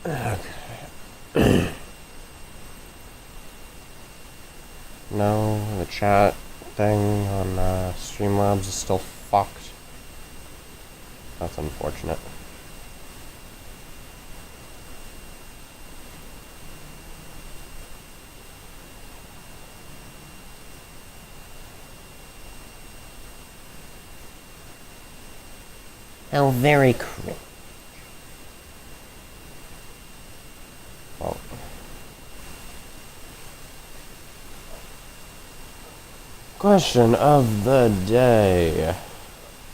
No, the chat thing on Streamlabs is still fucked. That's unfortunate. How very cringe. Well. Question of the day.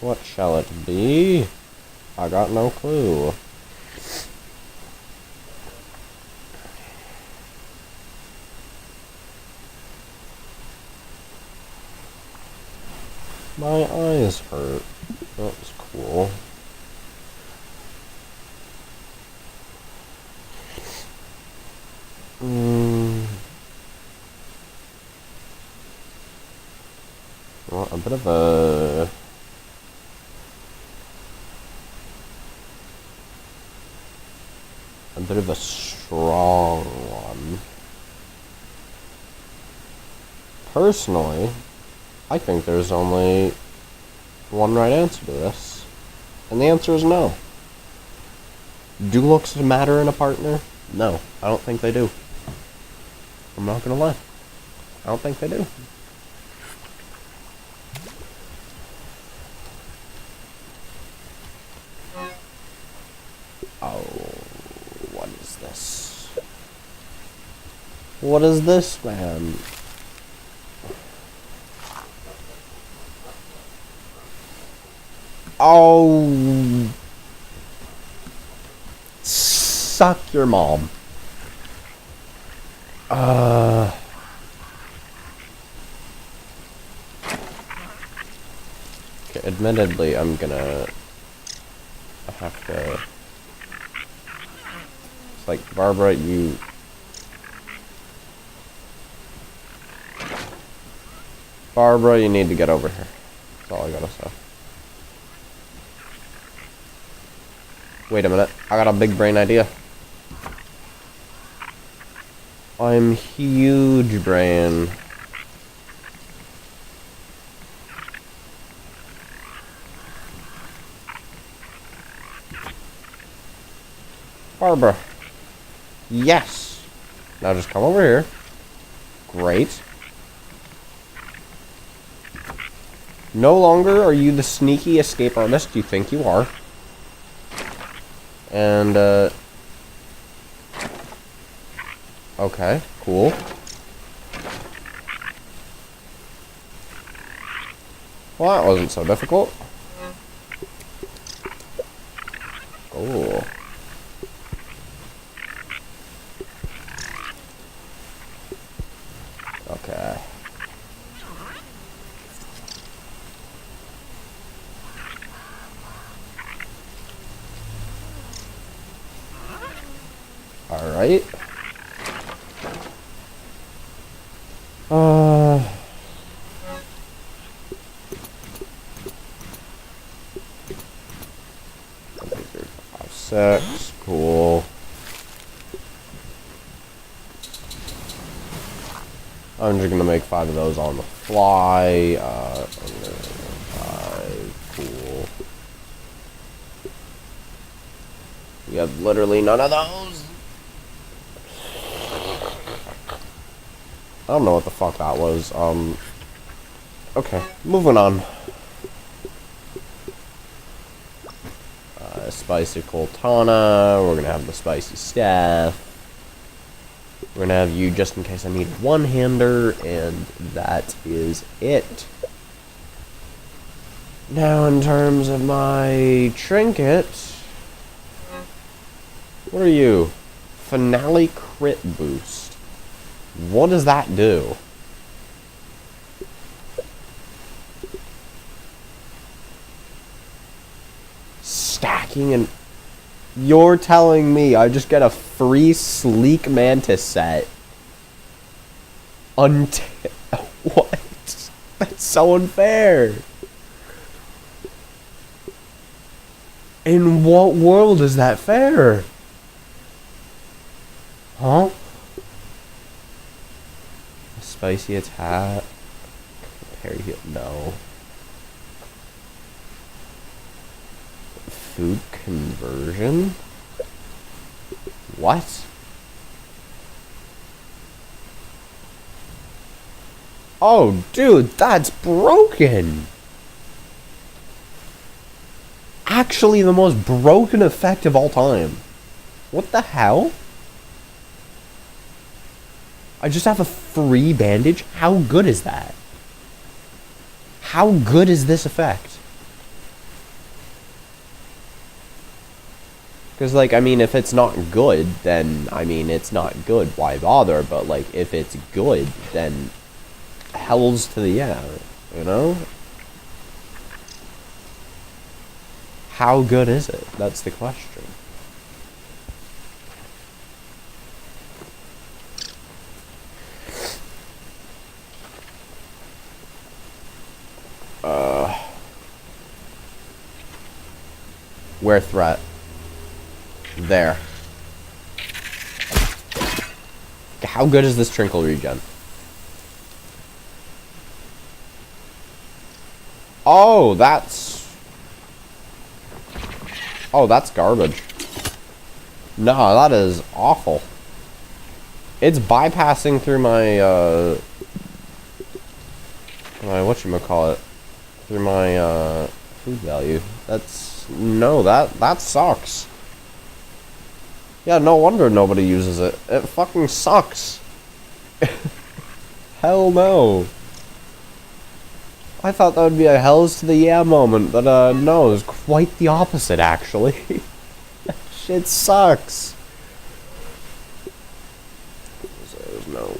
What shall it be? I got no clue. My eyes hurt. That was cool. Well, a bit of a strong one. Personally, I think there's only one right answer to this, and the answer is no. Do looks matter in a partner? No, I don't think they do. I'm not gonna lie. I don't think they do. Oh, what is this? What is this, man? Oh, suck your mom. Okay, admittedly, I'm gonna have to. It's like, Barbara, you. Barbara, you need to get over here. That's all I gotta say. Wait a minute, I got a big brain idea. I'm huge brain. Barbara. Yes. Now just come over here. Great. No longer are you the sneaky escape artist you think you are. And, okay, cool. Well, that wasn't so difficult. Cool. Okay. Alright. Six, cool. I'm just gonna make 5 of those on the fly. Cool. We have literally none of those. I don't know what the fuck that was. Okay, moving on. Spicy Coltana. We're gonna have the spicy staff. We're gonna have you just in case I need a one-hander, and that is it. Now, in terms of my trinket, what are you? Finale crit boost. What does that do? Stacking and... You're telling me I just get a free sleek mantis set? What? That's so unfair. In what world is that fair? Huh? A spicy attack. Harry heal. No. Food conversion? What? Oh, dude, that's broken! Actually, the most broken effect of all time. What the hell? I just have a free bandage? How good is that? How good is this effect? Because, like, I mean, if it's not good, then, I mean, it's not good. Why bother? But, like, if it's good, then hell's to the yeah, you know? How good is it? That's the question. Where threat? There. How good is this trinkle regen? Oh, that's... Oh, that's garbage. No, that is awful. It's bypassing through my, my whatchamacallit. Through my, food value. That's... No, that sucks. Yeah, no wonder nobody uses it. It fucking sucks. Hell no. I thought that would be a hells to the yeah moment, but no, it was quite the opposite, actually. That shit sucks. There's no...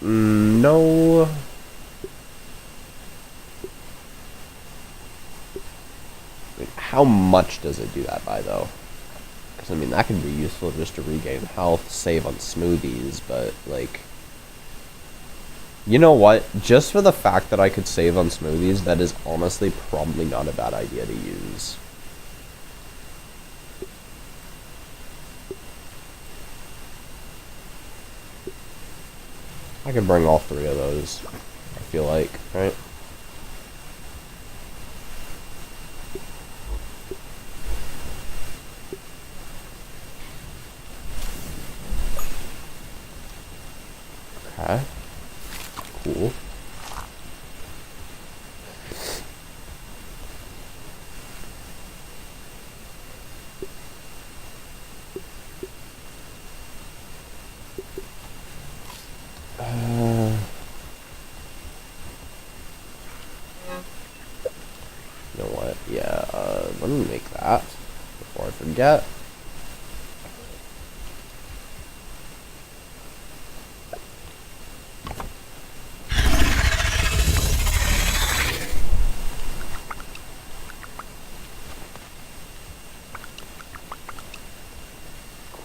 no... How much does it do that by, though? Because, I mean, that could be useful just to regain health, save on smoothies, but, like... You know what? Just for the fact that I could save on smoothies, that is honestly probably not a bad idea to use. I could bring all three of those, I feel like, right? Okay. Cool. You know what? Yeah, let me make that before I forget.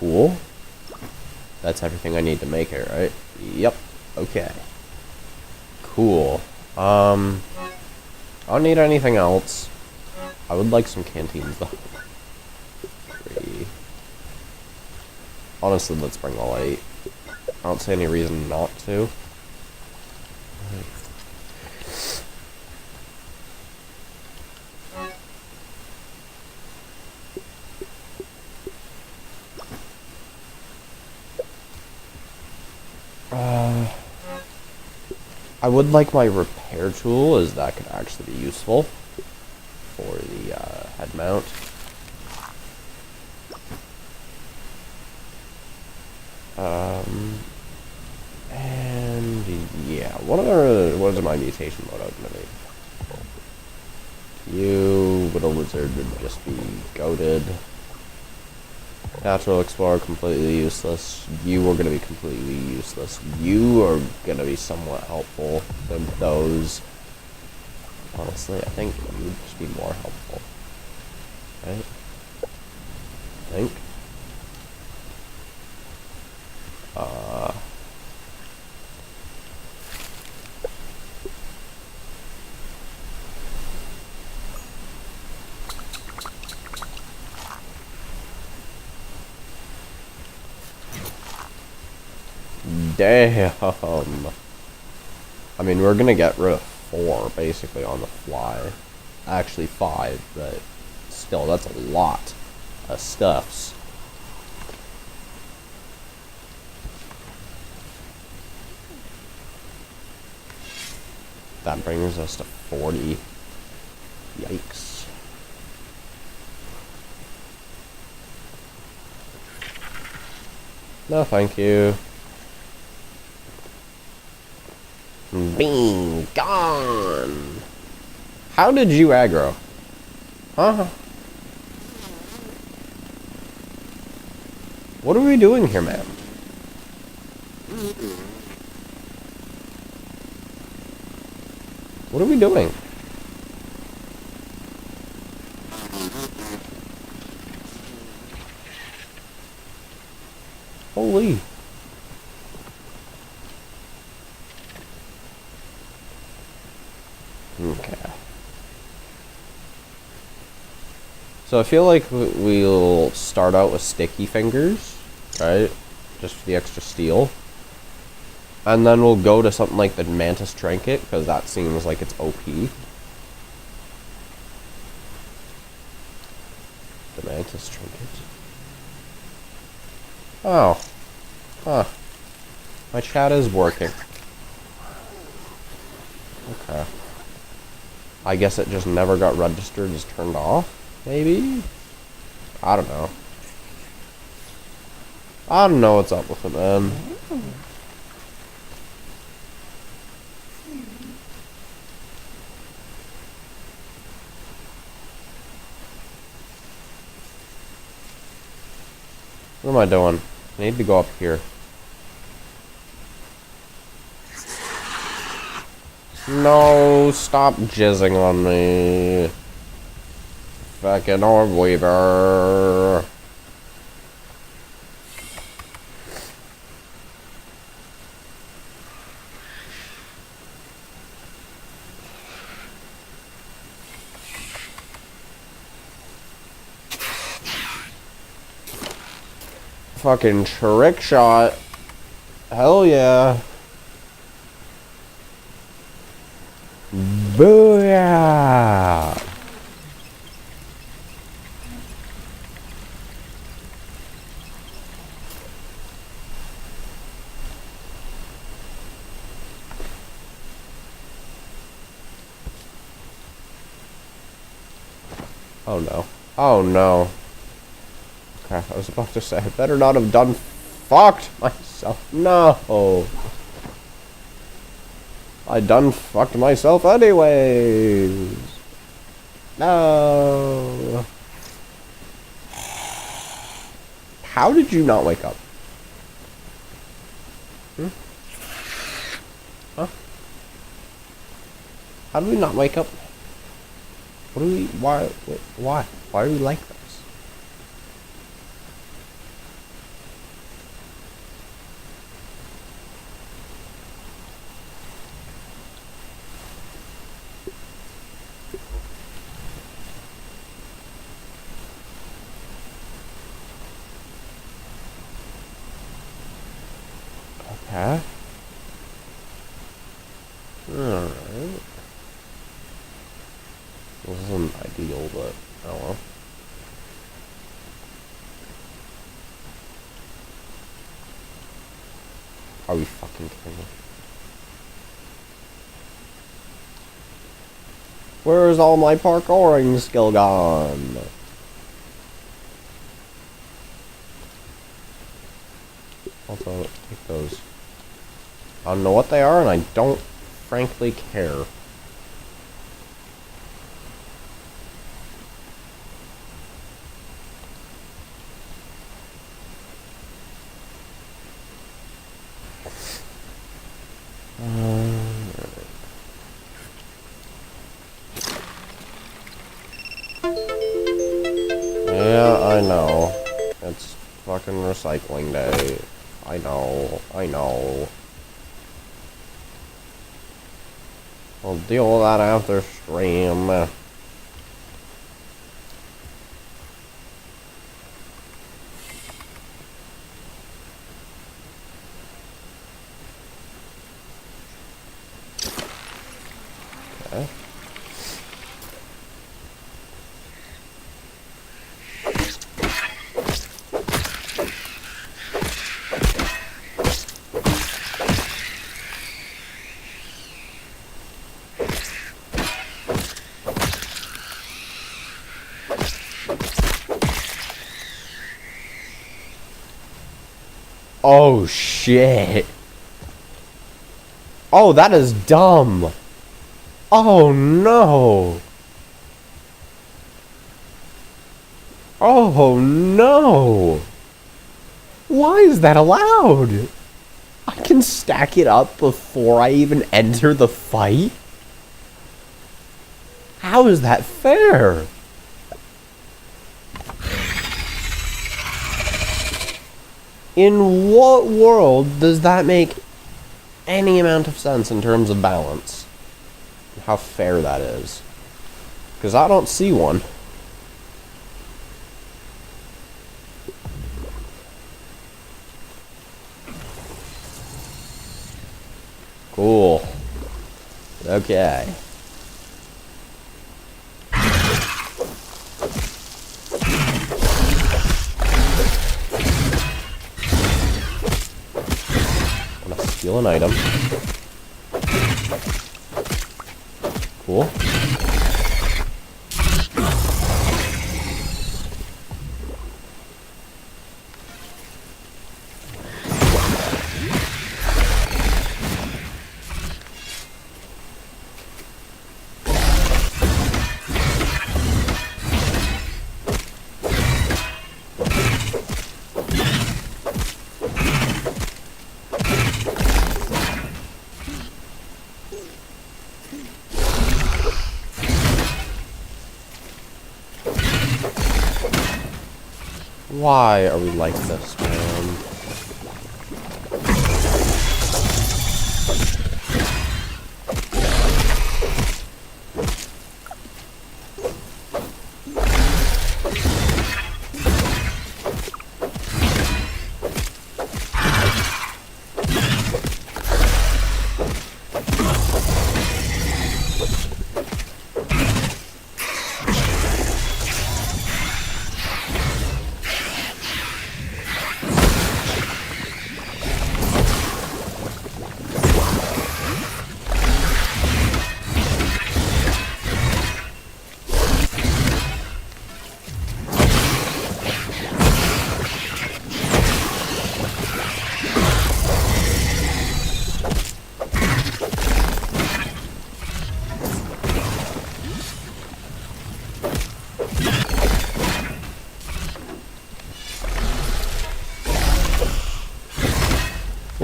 Cool. That's everything I need to make it, right? Yep. Okay. Cool. I don't need anything else. I would like some canteens, though. 3. Honestly, let's bring all 8. I don't see any reason not to. I would like my repair tool, as that could actually be useful for the head mount. And yeah, what is my mutation loadout gonna be? You, Widow Lizard would just be goated. Natural Explorer, completely useless. You are going to be completely useless. You are going to be somewhat helpful than those. Honestly, I think you would just be more helpful. Right? I think. Damn. I mean, we're gonna get rid of 4 basically on the fly. Actually 5, but still, that's a lot of stuffs. That brings us to 40. Yikes. No, thank you. Bean gone. How did you aggro? Huh? What are we doing here, man? What are we doing? Holy. Okay. So I feel like we'll start out with sticky fingers, right? Just for the extra steel. And then we'll go to something like the Mantis Trinket, because that seems like it's OP. The Mantis Trinket. Oh. Huh. My chat is working. Okay. I guess it just never got registered as turned off, maybe? I don't know. I don't know what's up with it, man. What am I doing? I need to go up here. No, stop jizzing on me. Fucking orb weaver. Fucking trick shot. Hell yeah. Booyah! Oh no. Oh no. Okay, I was about to say, I better not have done fucked myself. No. I done fucked myself anyways. No. How did you not wake up? Hmm? Huh? How did we not wake up? What do we, why, wait, why? Why are we like this? Okay. Alright. This isn't ideal, but oh well. Are we fucking kidding me? Where's all my parkouring skill gone? Also, take those. I don't know what they are, and I don't frankly care. Yeah, I know. It's fucking recycling day. I know. I know. We'll deal with that after stream. Okay. Oh, shit. Oh, that is dumb. Oh, no. Oh, no. Why is that allowed? I can stack it up before I even enter the fight? How is that fair? In what world does that make any amount of sense in terms of balance? How fair that is. Because I don't see one. Cool. Okay. I'm gonna steal an item. Cool. Why are we like this, man?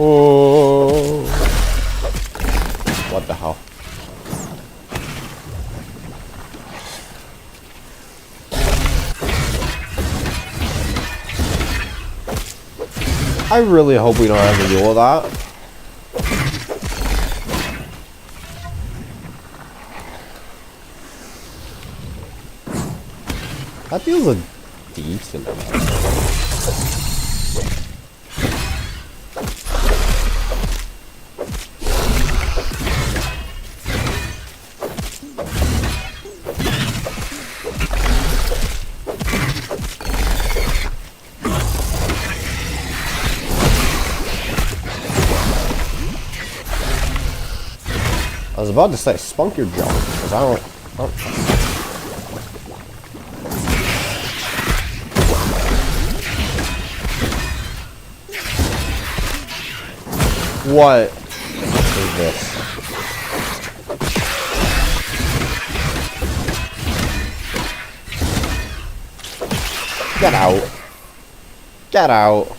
Oh. What the hell? I really hope we don't have to deal with that. That feels a decent amount. I was about to say, spunk your jump, because I don't... What is this? Get out. Get out.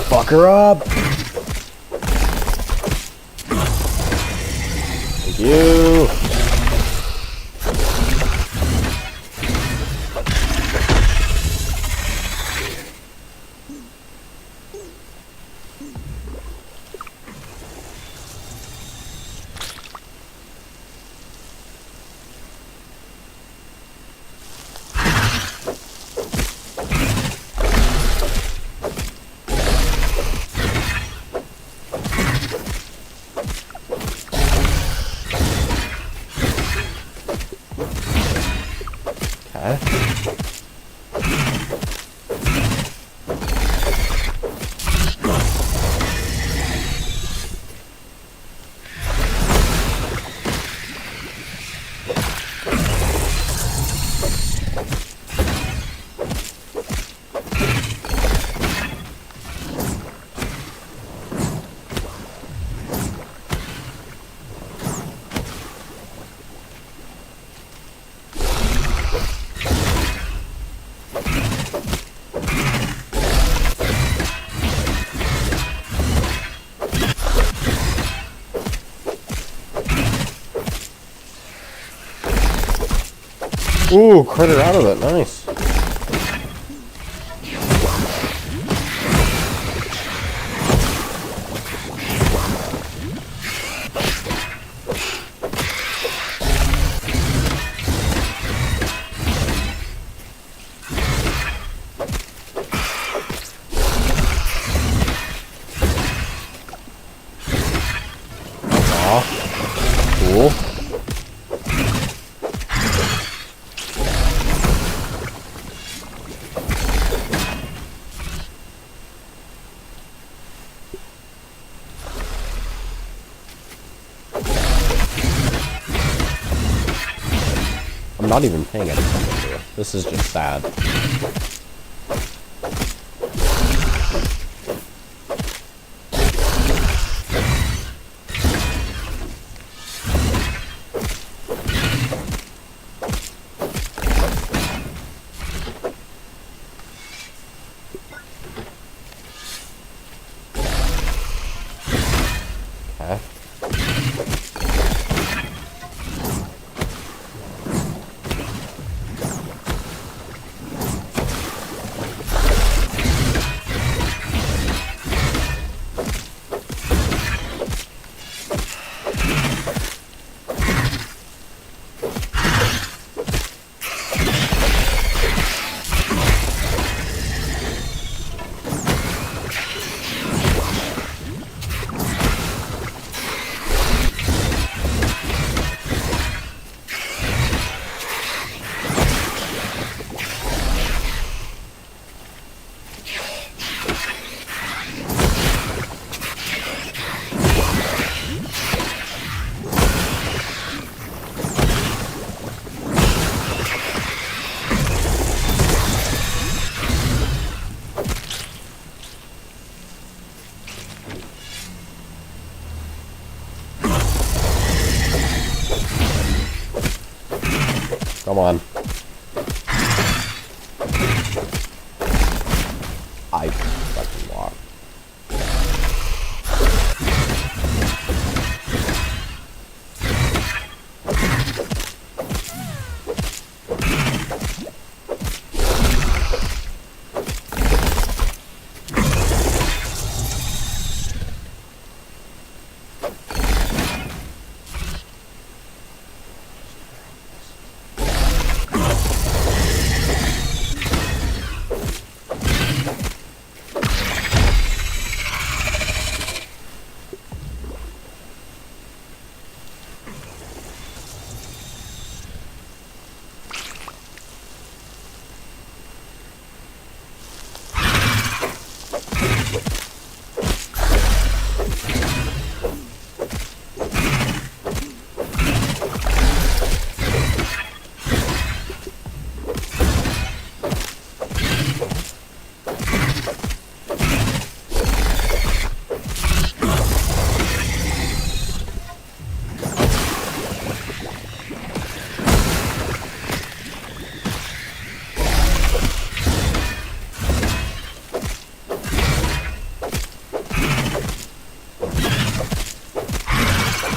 Fuck her up. Thank you. Okay. Ooh, critter out of it. Nice. Aw. Cool. I'm not even paying attention to it. This is just sad. Okay. Come on. I fucking walk.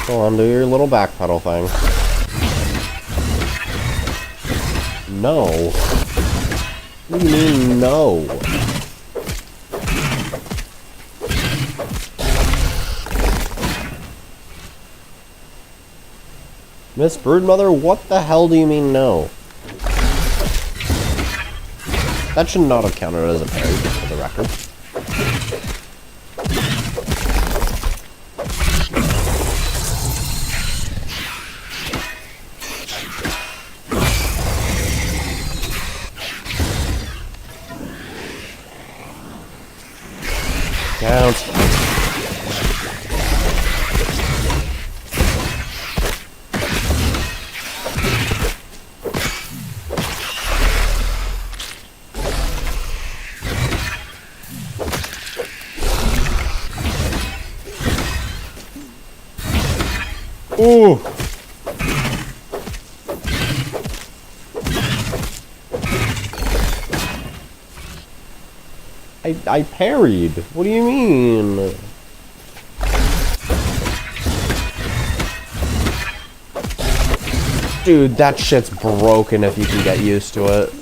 Go on, do your little backpedal thing. No. What do you mean, no? Miss Broodmother, what the hell do you mean, no? That should not have counted as a parry, just for the record. Ooh! I parried. What do you mean? Dude, that shit's broken if you can get used to it.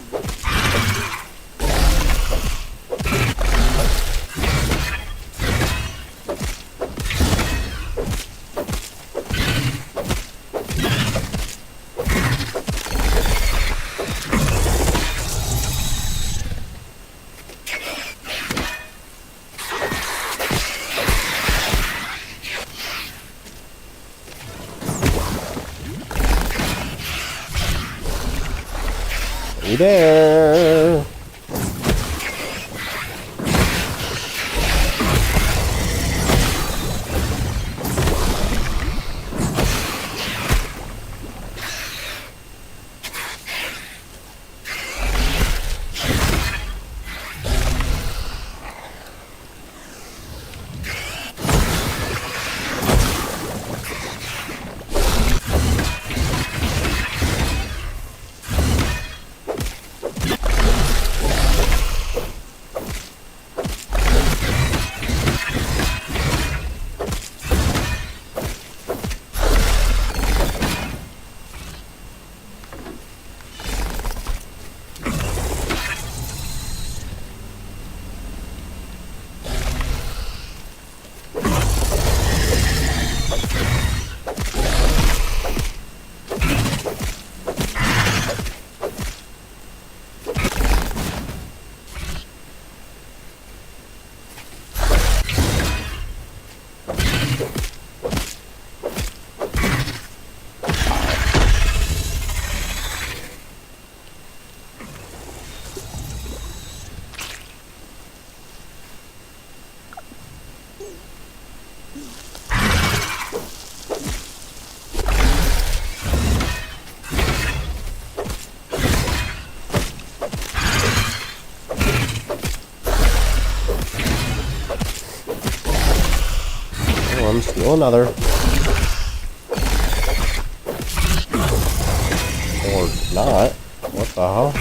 Hey there. Steal another. Or not. What the hell?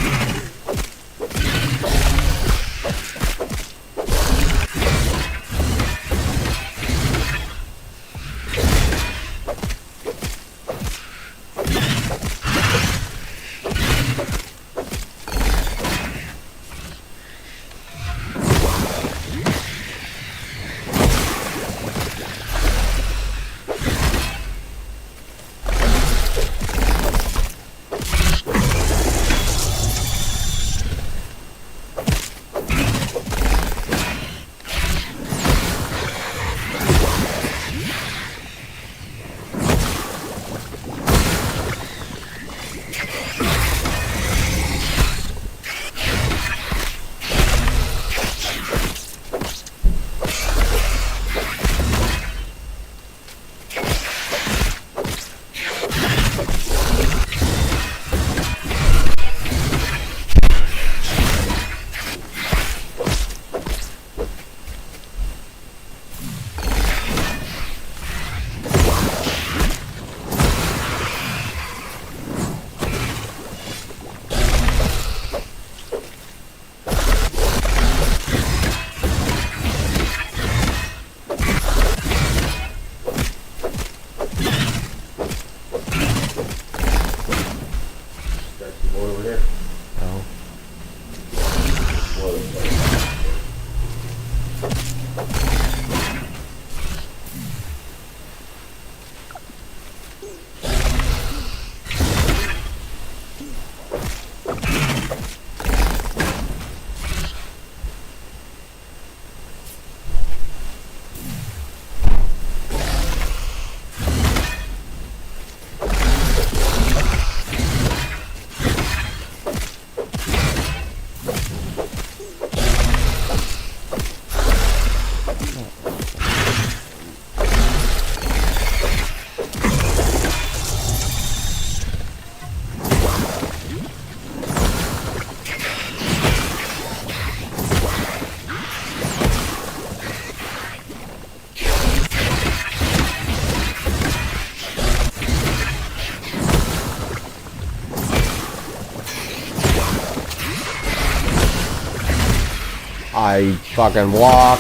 I fucking walk.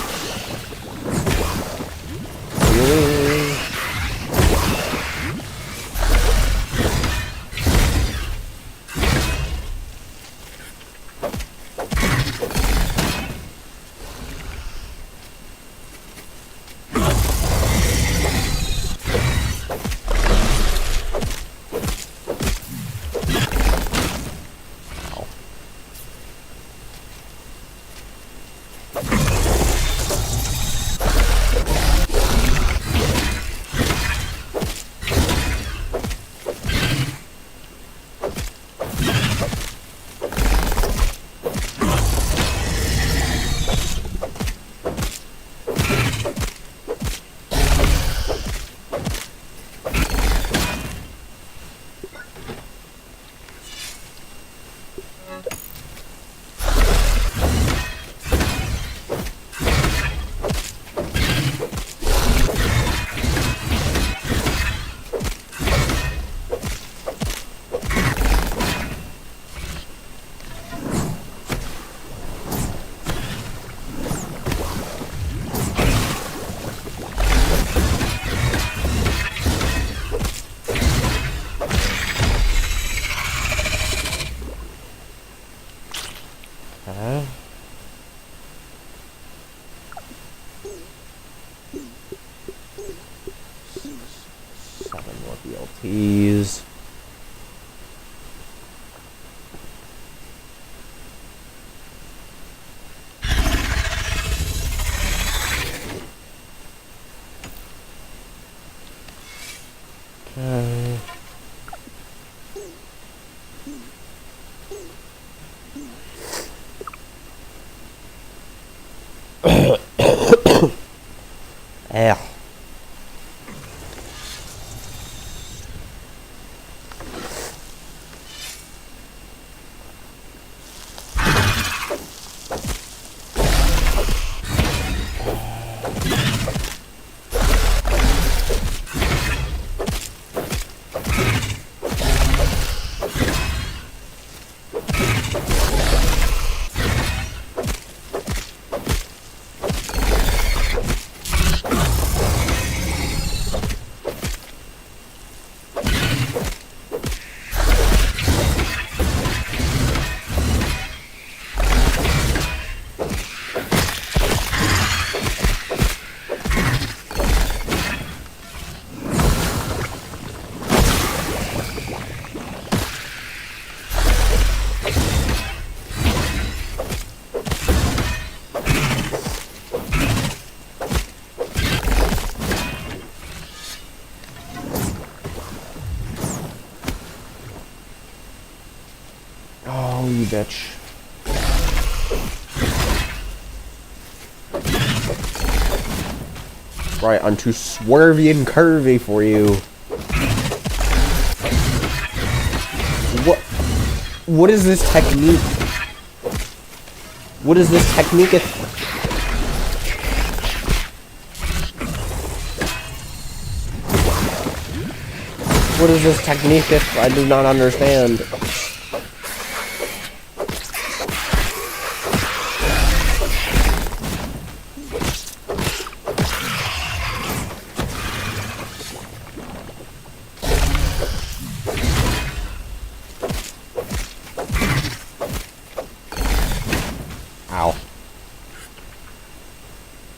BLTs. Okay. Yeah. Oh, you bitch. Right, I'm too swervy and curvy for you. What is this technique? What is this technique? What is this technique if I do not understand? Ow.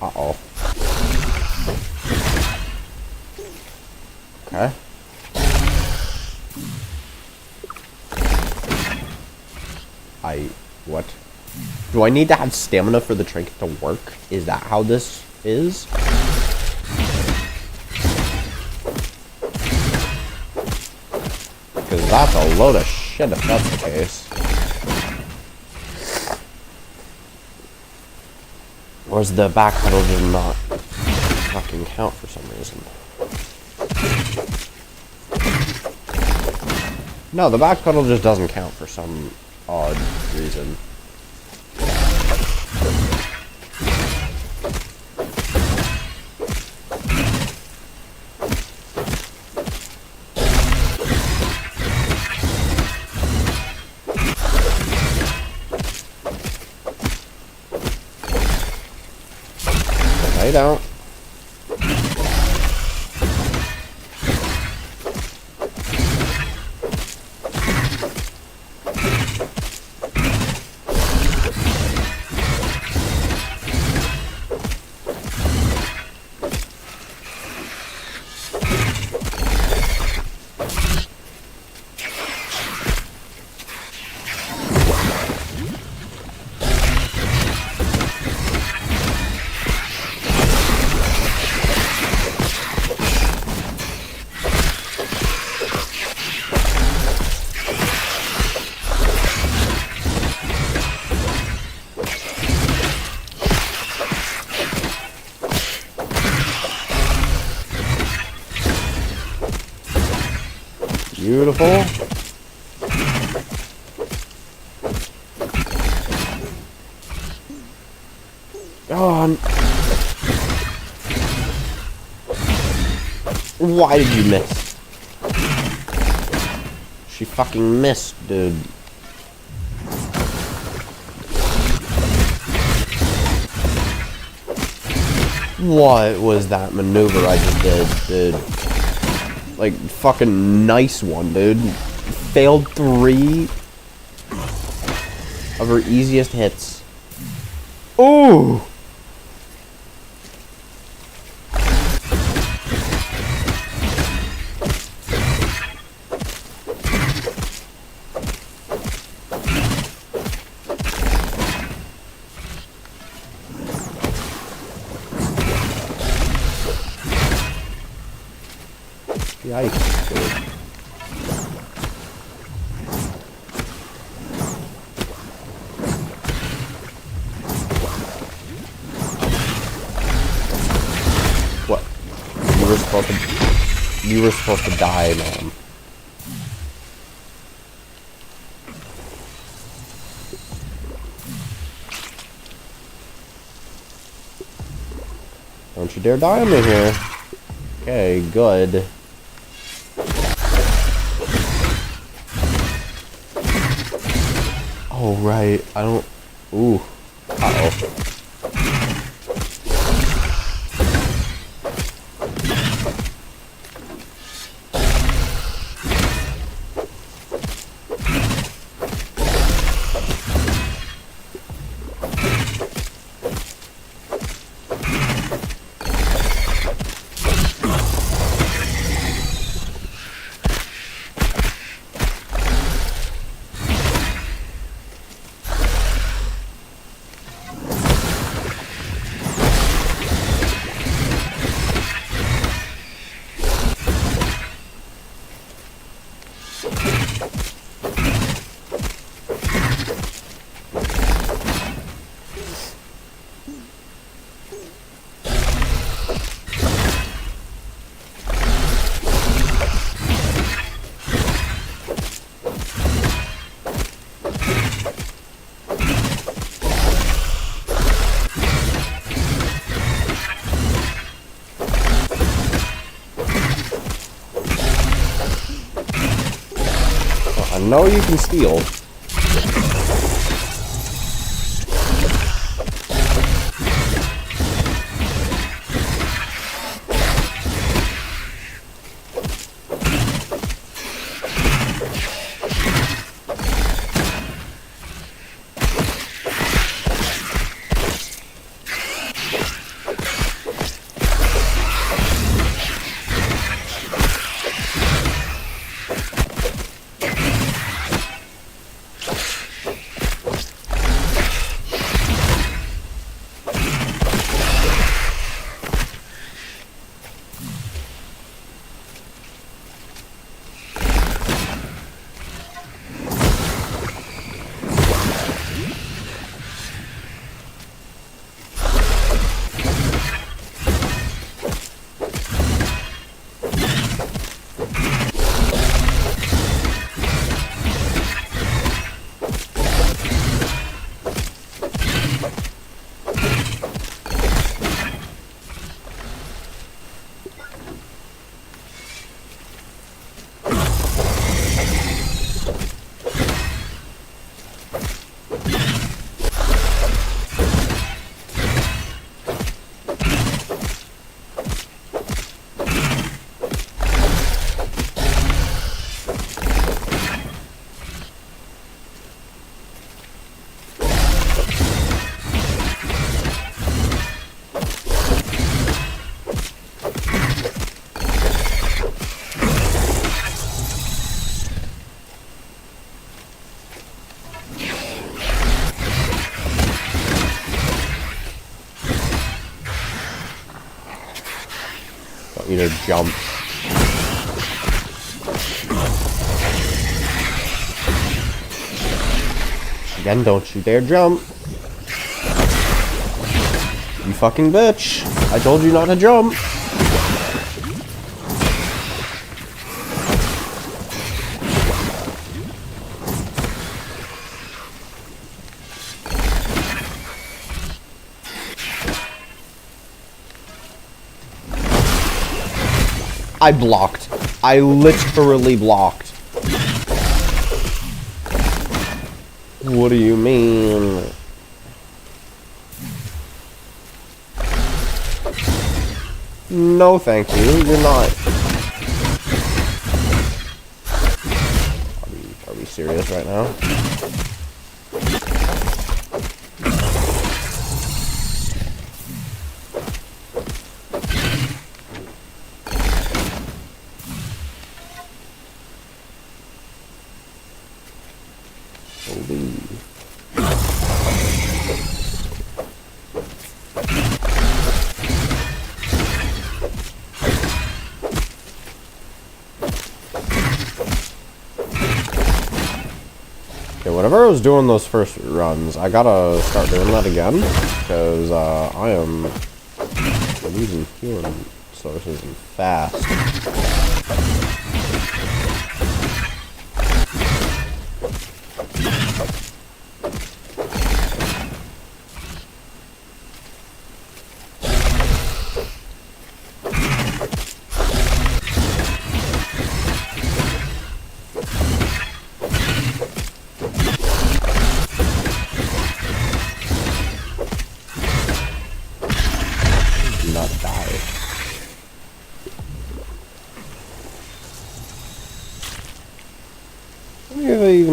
Uh-oh. Okay. What? Do I need to have stamina for the trinket to work? Is that how this is? Because that's a load of shit if that's the case. Or is the back pedal just not fucking count for some reason? No, the back pedal just doesn't count for some odd reason. don't. Beautiful. Oh, why did you miss? She fucking missed, dude. What was that maneuver I just did, dude? Like, fucking nice one, dude. Failed 3 of her easiest hits. Ooh! Yikes, dude. What? You were supposed to die, man. Don't you dare die on me here. Okay, good. Oh, right. I don't... Ooh. Uh-oh. I know you can steal. jump. Again, don't you dare jump. You fucking bitch. I told you not to jump. I blocked. I literally blocked. What do you mean? No, thank you. You're not. Are we serious right now? Whenever I was doing those first runs, I gotta start doing that again, because I am losing healing sources and fast.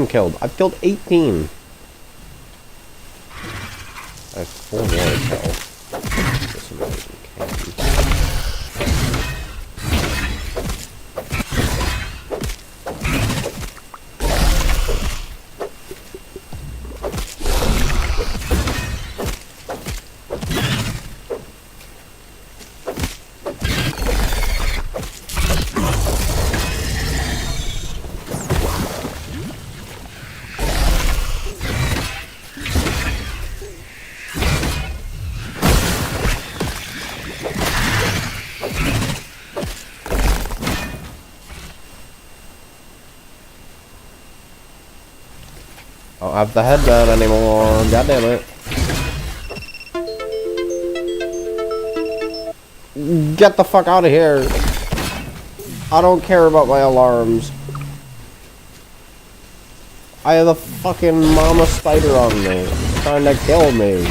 Killed. I've killed 18. I have 4 more to kill. This amazing candy. I don't have the headband anymore. God damn it. Get the fuck out of here. I don't care about my alarms. I have a fucking mama spider on me, trying to kill me.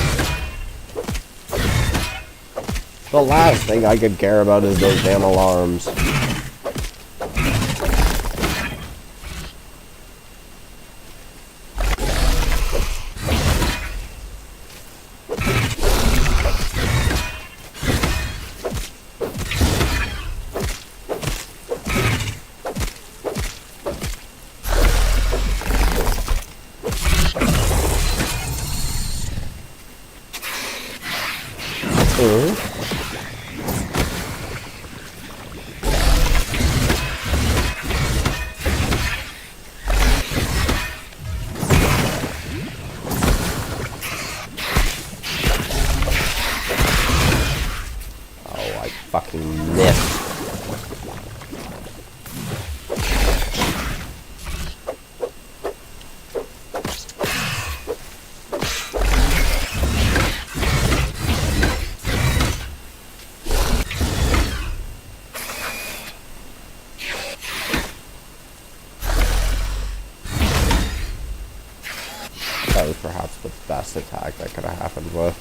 The last thing I could care about is those damn alarms. Fucking missed. That was perhaps the best attack that could have happened with.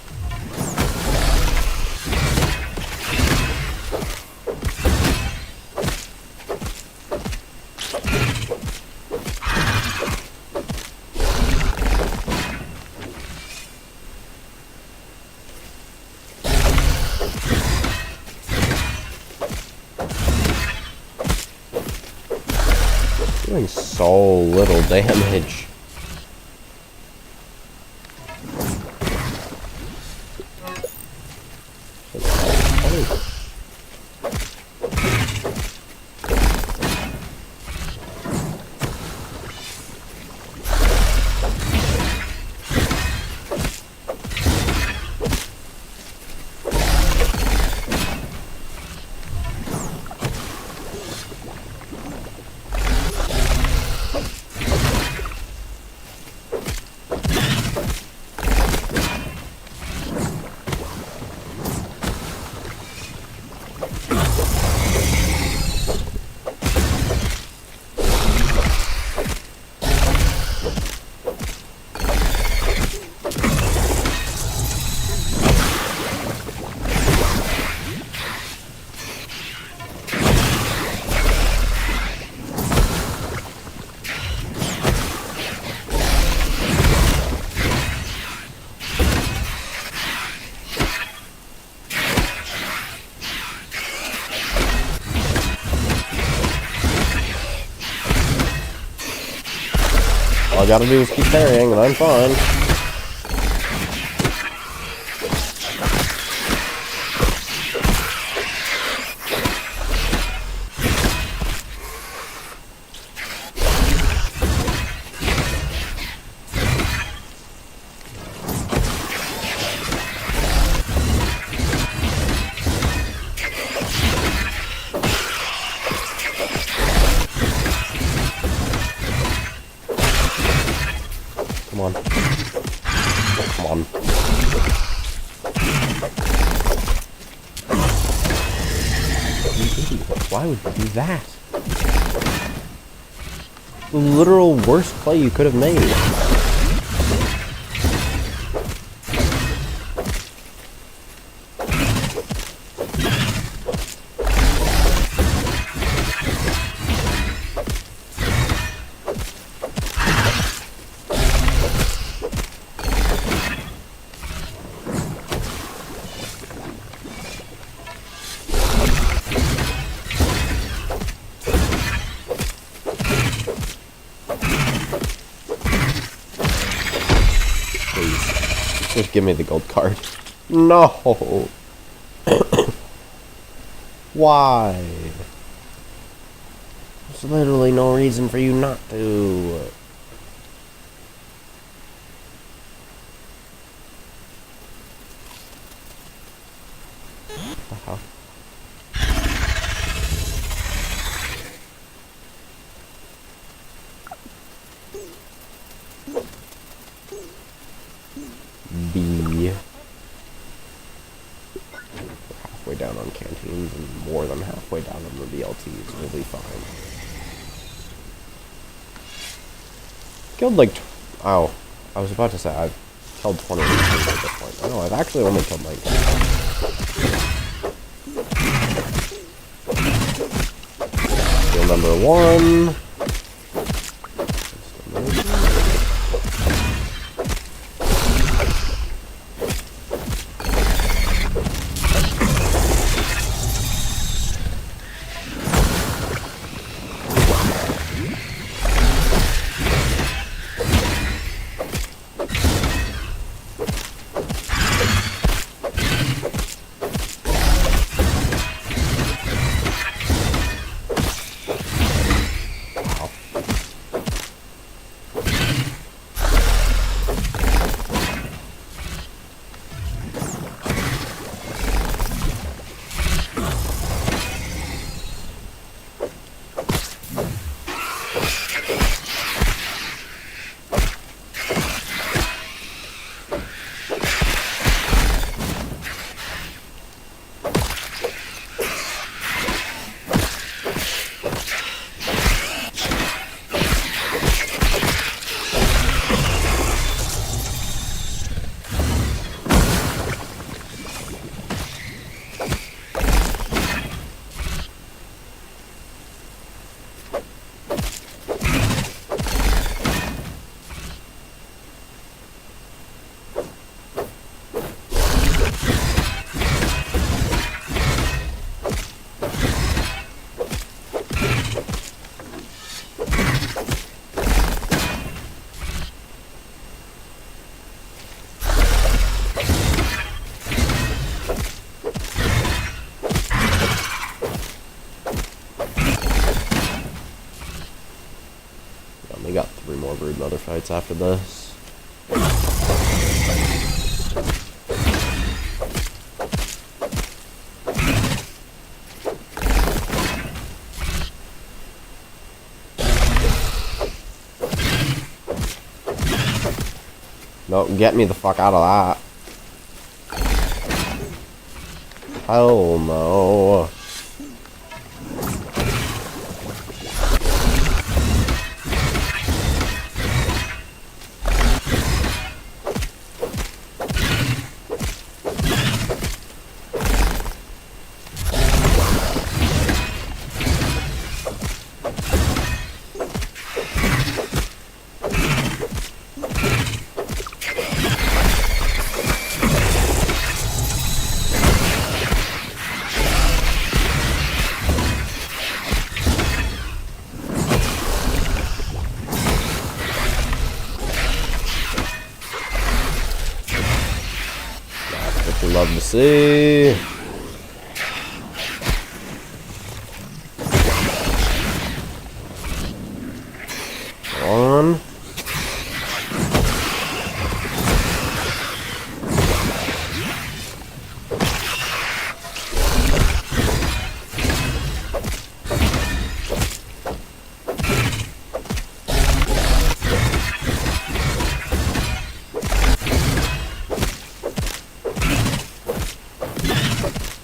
Doing so little damage. All I gotta do is keep parrying and I'm fine. Come on. Come on. You idiot. Why would you do that? The literal worst play you could have made. Just give me the gold card. No! Why? There's literally no reason for you not to. What the hell? B. Halfway down on canteens and more than halfway down on the BLTs. We'll be fine. Killed like... Ow. I was about to say I've killed 20 at this point. Oh no, I've actually only killed 19. Skill number 1. We got 3 more Broodmother fights after this. No, get me the fuck out of that. Hell no. see. One.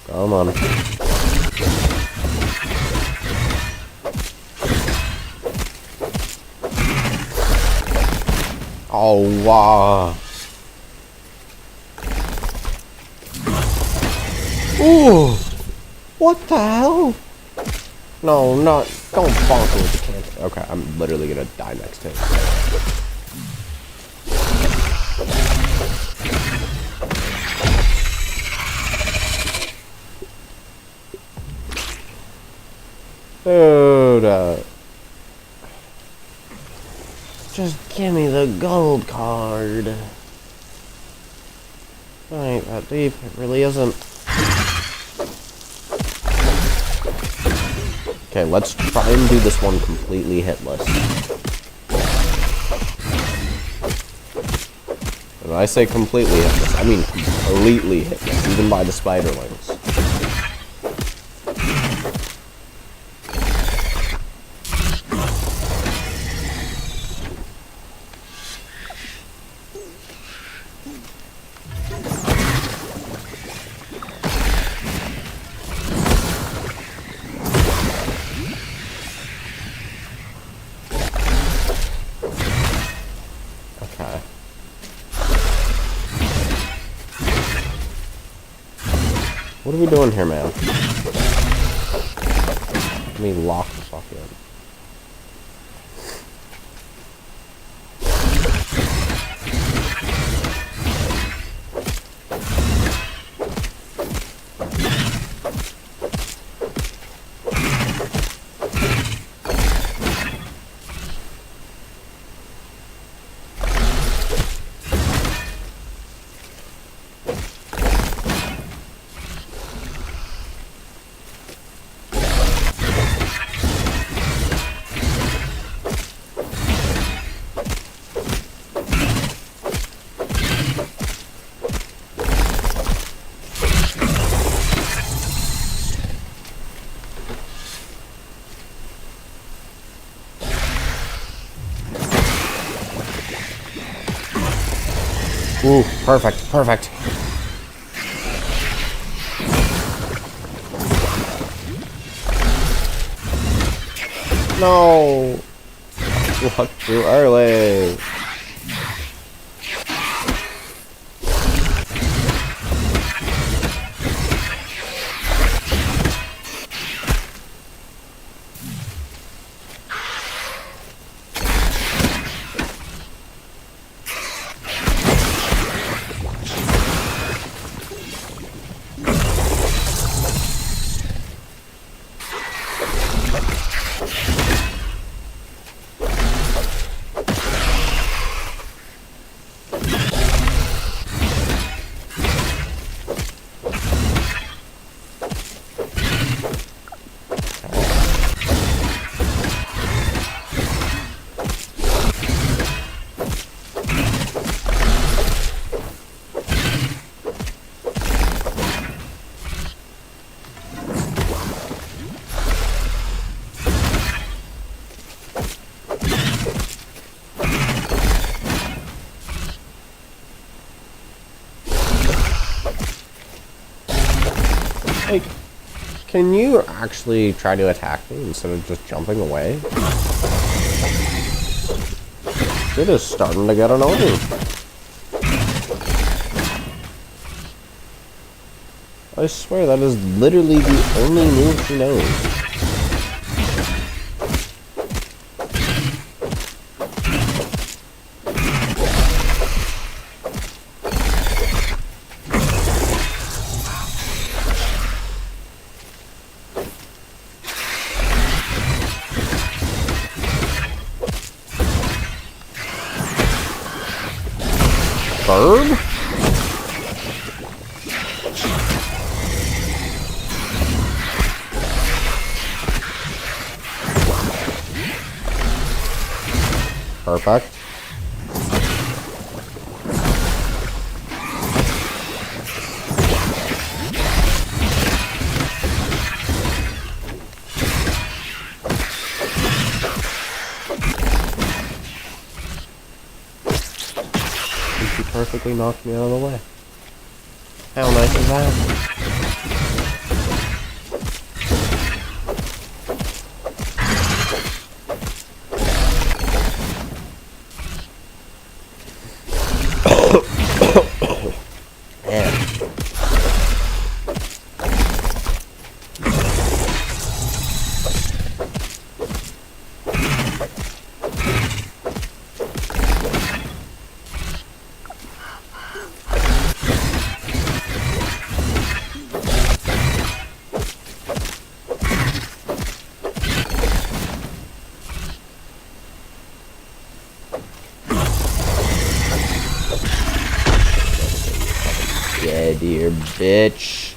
Come on. Oh, wow. Ooh. What the hell? No, don't bonk me with the cancer. Okay, I'm literally gonna die next time. Dude, just give me the gold card. It ain't that deep, it really isn't. Okay, let's try and do this one completely hitless. When I say completely hitless, I mean completely hitless, even by the spiderlings. Okay. What are we doing here, man? Let me lock the fuck in. Ooh, perfect, perfect. No! What, too early? Like, can you actually try to attack me instead of just jumping away? It is starting to get annoying. I swear that is literally the only move she knows. Bird? Perfect. And she perfectly knocked me out of the way. How nice is that? Yeah, dear bitch.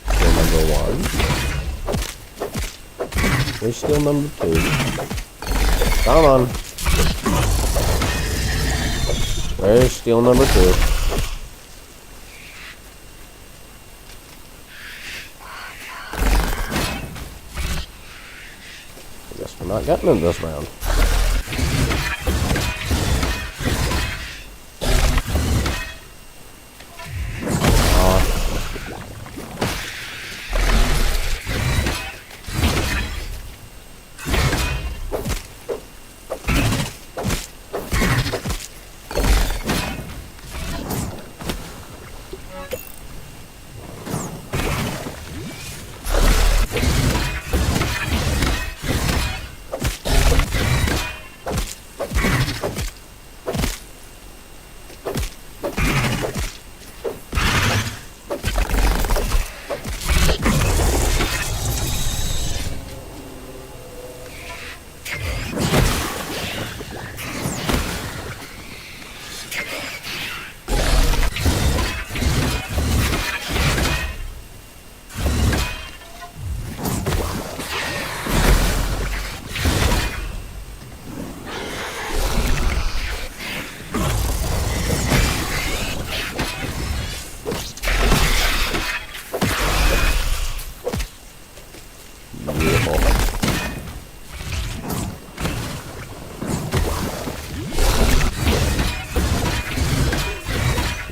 Still number one. There's still number two. Come on. There's steel number two. I guess we're not getting it this round.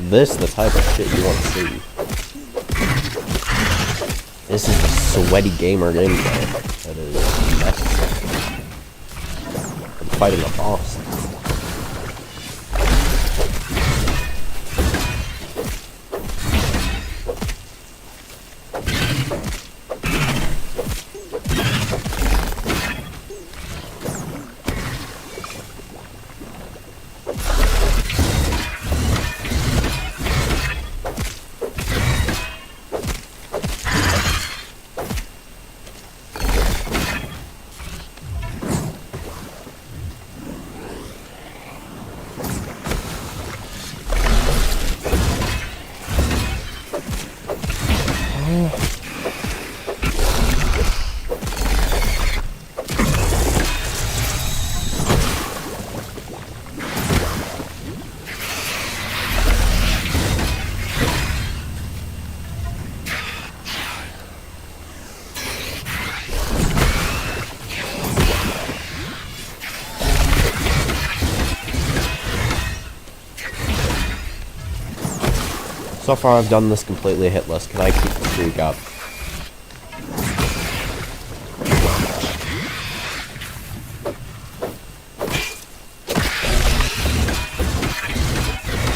This is the type of shit you want to see. This is the sweaty gamer gameplay that is necessary. I'm fighting a boss. So far I've done this completely hitless. Can I keep the streak up?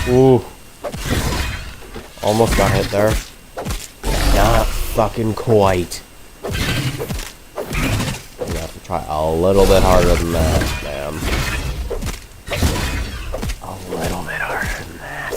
Ooh. Almost got hit there. Not fucking quite. I'm gonna have to try a little bit harder than that, man. A little bit harder than that.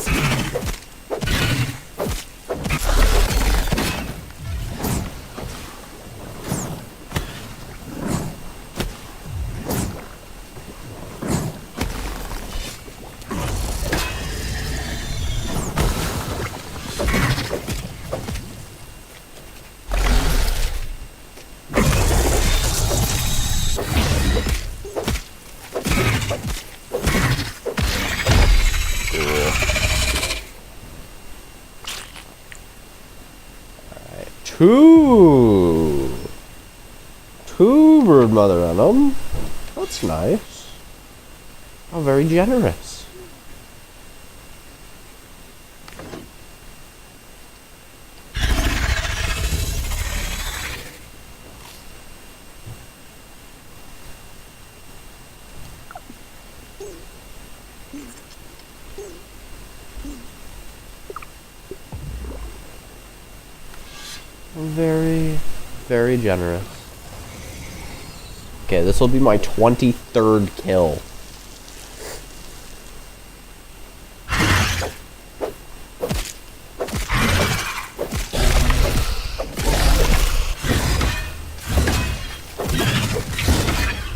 Two brood mother on them. That's nice. Oh, very generous. Very, very generous. Okay, this will be my 23rd kill.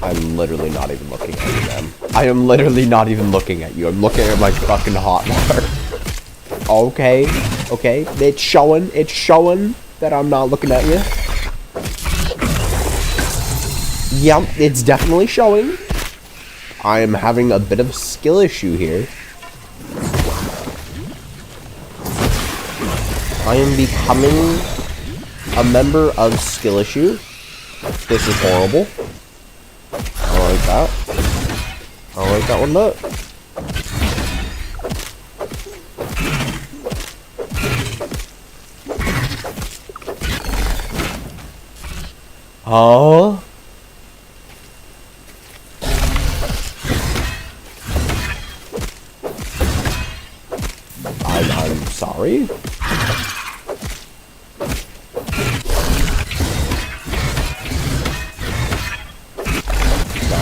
I'm literally not even looking at you, man. I am literally not even looking at you. I'm looking at my fucking hotbar. Okay, okay. It's showing that I'm not looking at you. Yep, it's definitely showing. I am having a bit of a skill issue here. I am becoming a member of skill issue. This is horrible. I like that. I like that one bit. Oh. I'm sorry. Now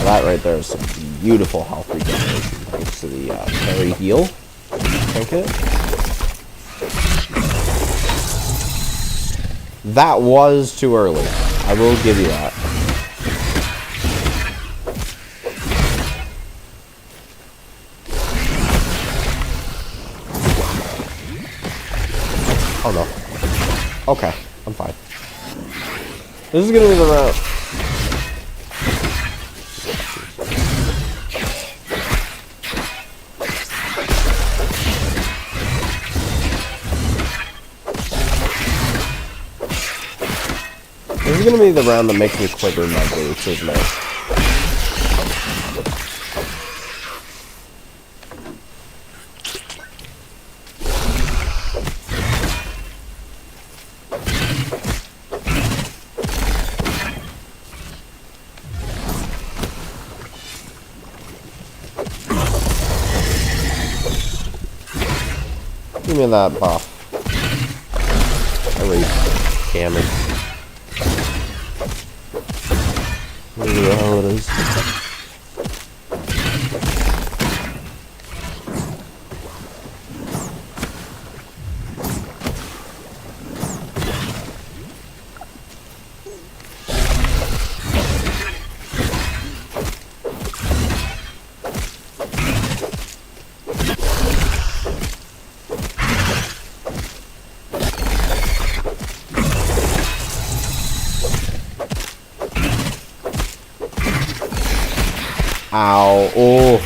that right there is some beautiful health regeneration thanks to the parry heal. Thank it. That was too early. I will give you that. Oh no. Okay, I'm fine. This is gonna be the route. This is gonna be the round that makes me quiver my boots, isn't it? Give me that buff. Every damage. Whatever the hell it is. Ow. Oh.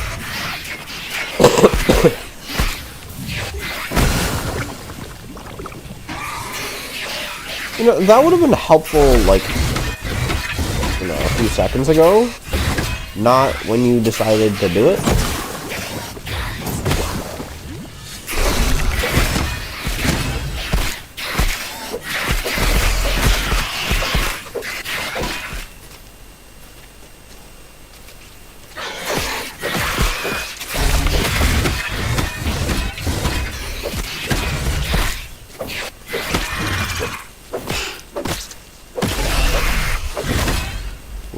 You know, that would have been helpful, like, you know, a few seconds ago. Not when you decided to do it.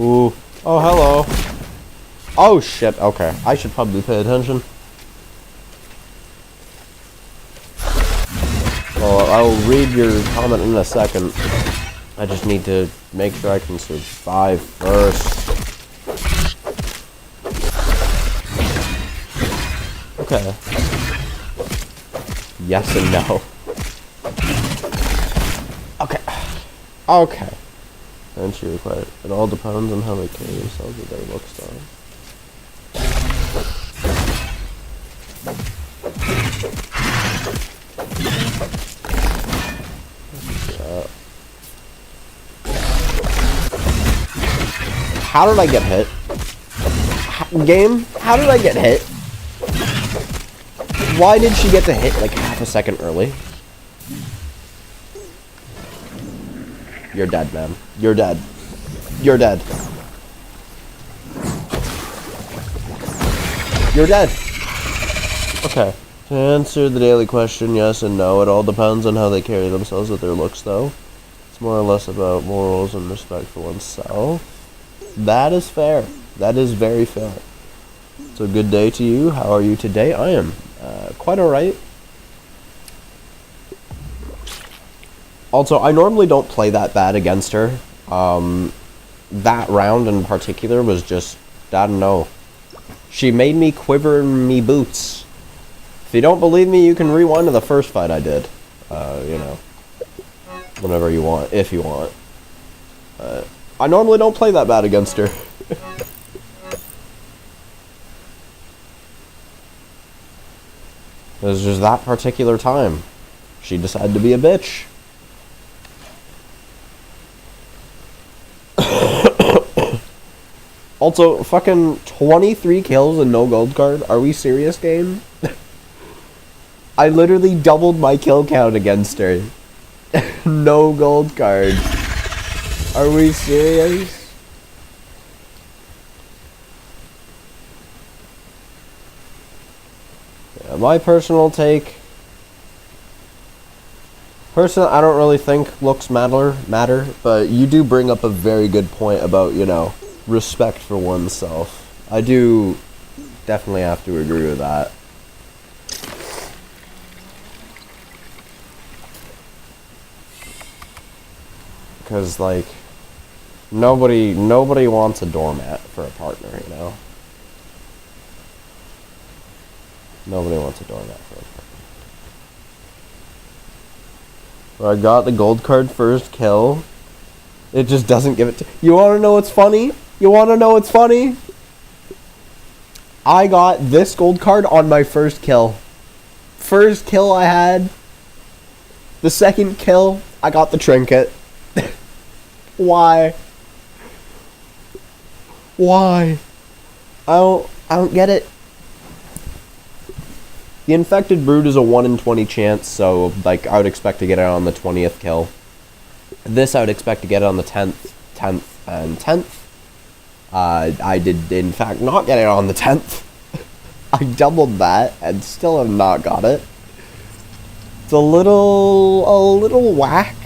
Ooh. Oh, hello. Oh, shit. Okay. I should probably pay attention. Well, I'll read your comment in a second. I just need to make sure I can survive first. Okay. Yes and no. Okay. Okay. Answer your question. It all depends on how they carry themselves with their looks, though. How did I get hit? Game? How did I get hit? Why did she get to hit like half a second early? You're dead, man. You're dead. You're dead. You're dead. Okay. To answer the daily question, yes and no. It all depends on how they carry themselves with their looks, though. It's more or less about morals and respect for oneself. That is fair. That is very fair. So good day to you. How are you today? I am quite alright. Also, I normally don't play that bad against her. That round in particular was just, I don't know. She made me quiver in me boots. If you don't believe me, you can rewind to the first fight I did. You know. Whenever you want, if you want. I normally don't play that bad against her. It was just that particular time. She decided to be a bitch. Also, fucking 23 kills and no gold card? Are we serious, game? I literally doubled my kill count against her. No gold card. Are we serious? Yeah, my personal take. Personally, I don't really think looks matter, but you do bring up a very good point about, you know, respect for oneself. I do definitely have to agree with that. Because, like, nobody wants a doormat for a partner, you know? Nobody wants a doormat for a partner. Where I got the gold card first kill. It just doesn't give it to... You wanna know what's funny? You wanna know what's funny? I got this gold card on my first kill. First kill I had. The second kill, I got the trinket. Why? Why? I don't get it. The infected brood is a 1 in 20 chance, so like I would expect to get it on the 20th kill. This I would expect to get it on the 10th, and 10th. I did in fact not get it on the 10th. I doubled that and still have not got it. It's a little whack.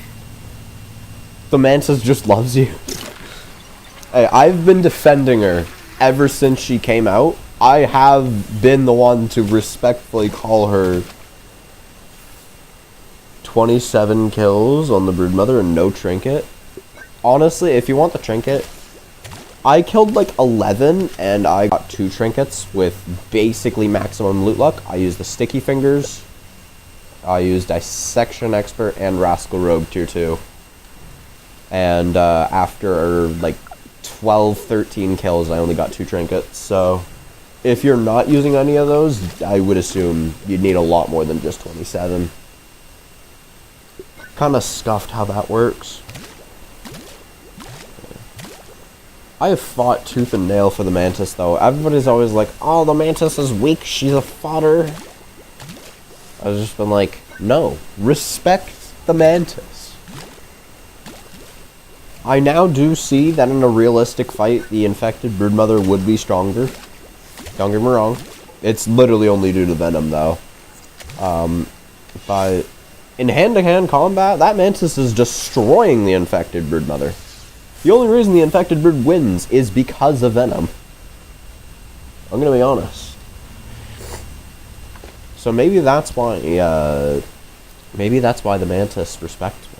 The Mantis just loves you. Hey, I've been defending her ever since she came out. I have been the one to respectfully call her 27 kills on the Broodmother and no trinket. Honestly, if you want the trinket, I killed like 11 and I got 2 trinkets with basically maximum loot luck. I used the Sticky Fingers, I used Dissection Expert, and Rascal Rogue Tier 2. And after like 12, 13 kills, I only got 2 trinkets. So if you're not using any of those, I would assume you'd need a lot more than just 27. Kinda scuffed how that works. I have fought tooth and nail for the Mantis, though. Everybody's always like, oh, the Mantis is weak, she's a fodder. I've just been like, no, respect the Mantis. I now do see that in a realistic fight, the infected Broodmother would be stronger. Don't get me wrong. It's literally only due to Venom, though. But in hand-to-hand combat, that Mantis is destroying the infected Broodmother. The only reason the infected brood wins is because of Venom. I'm gonna be honest. So maybe that's why, maybe that's why the Mantis respects me.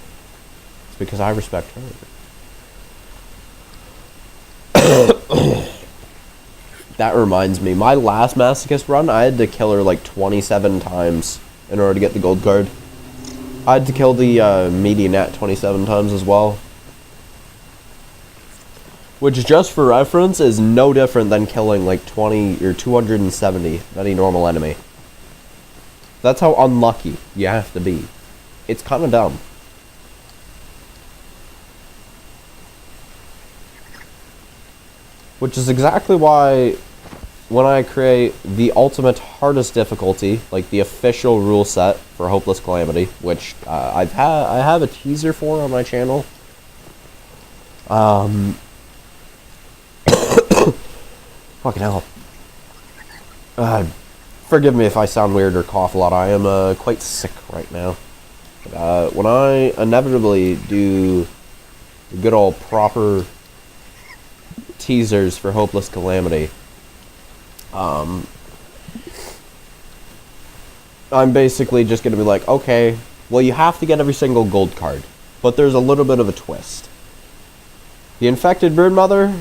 It's because I respect her. That reminds me, my last Masochist run, I had to kill her like 27 times in order to get the gold card. I had to kill the Medianet 27 times as well. Which, just for reference, is no different than killing like 20 or 270 any normal enemy. That's how unlucky you have to be. It's kind of dumb. Which is exactly why when I create the ultimate hardest difficulty, like the official rule set for Hopeless Calamity, which I have a teaser for on my channel. Fucking hell. Forgive me if I sound weird or cough a lot. I am quite sick right now. When I inevitably do the good old proper teasers for Hopeless Calamity, I'm basically just going to be like, okay, well, you have to get every single gold card, but there's a little bit of a twist. The infected Broodmother,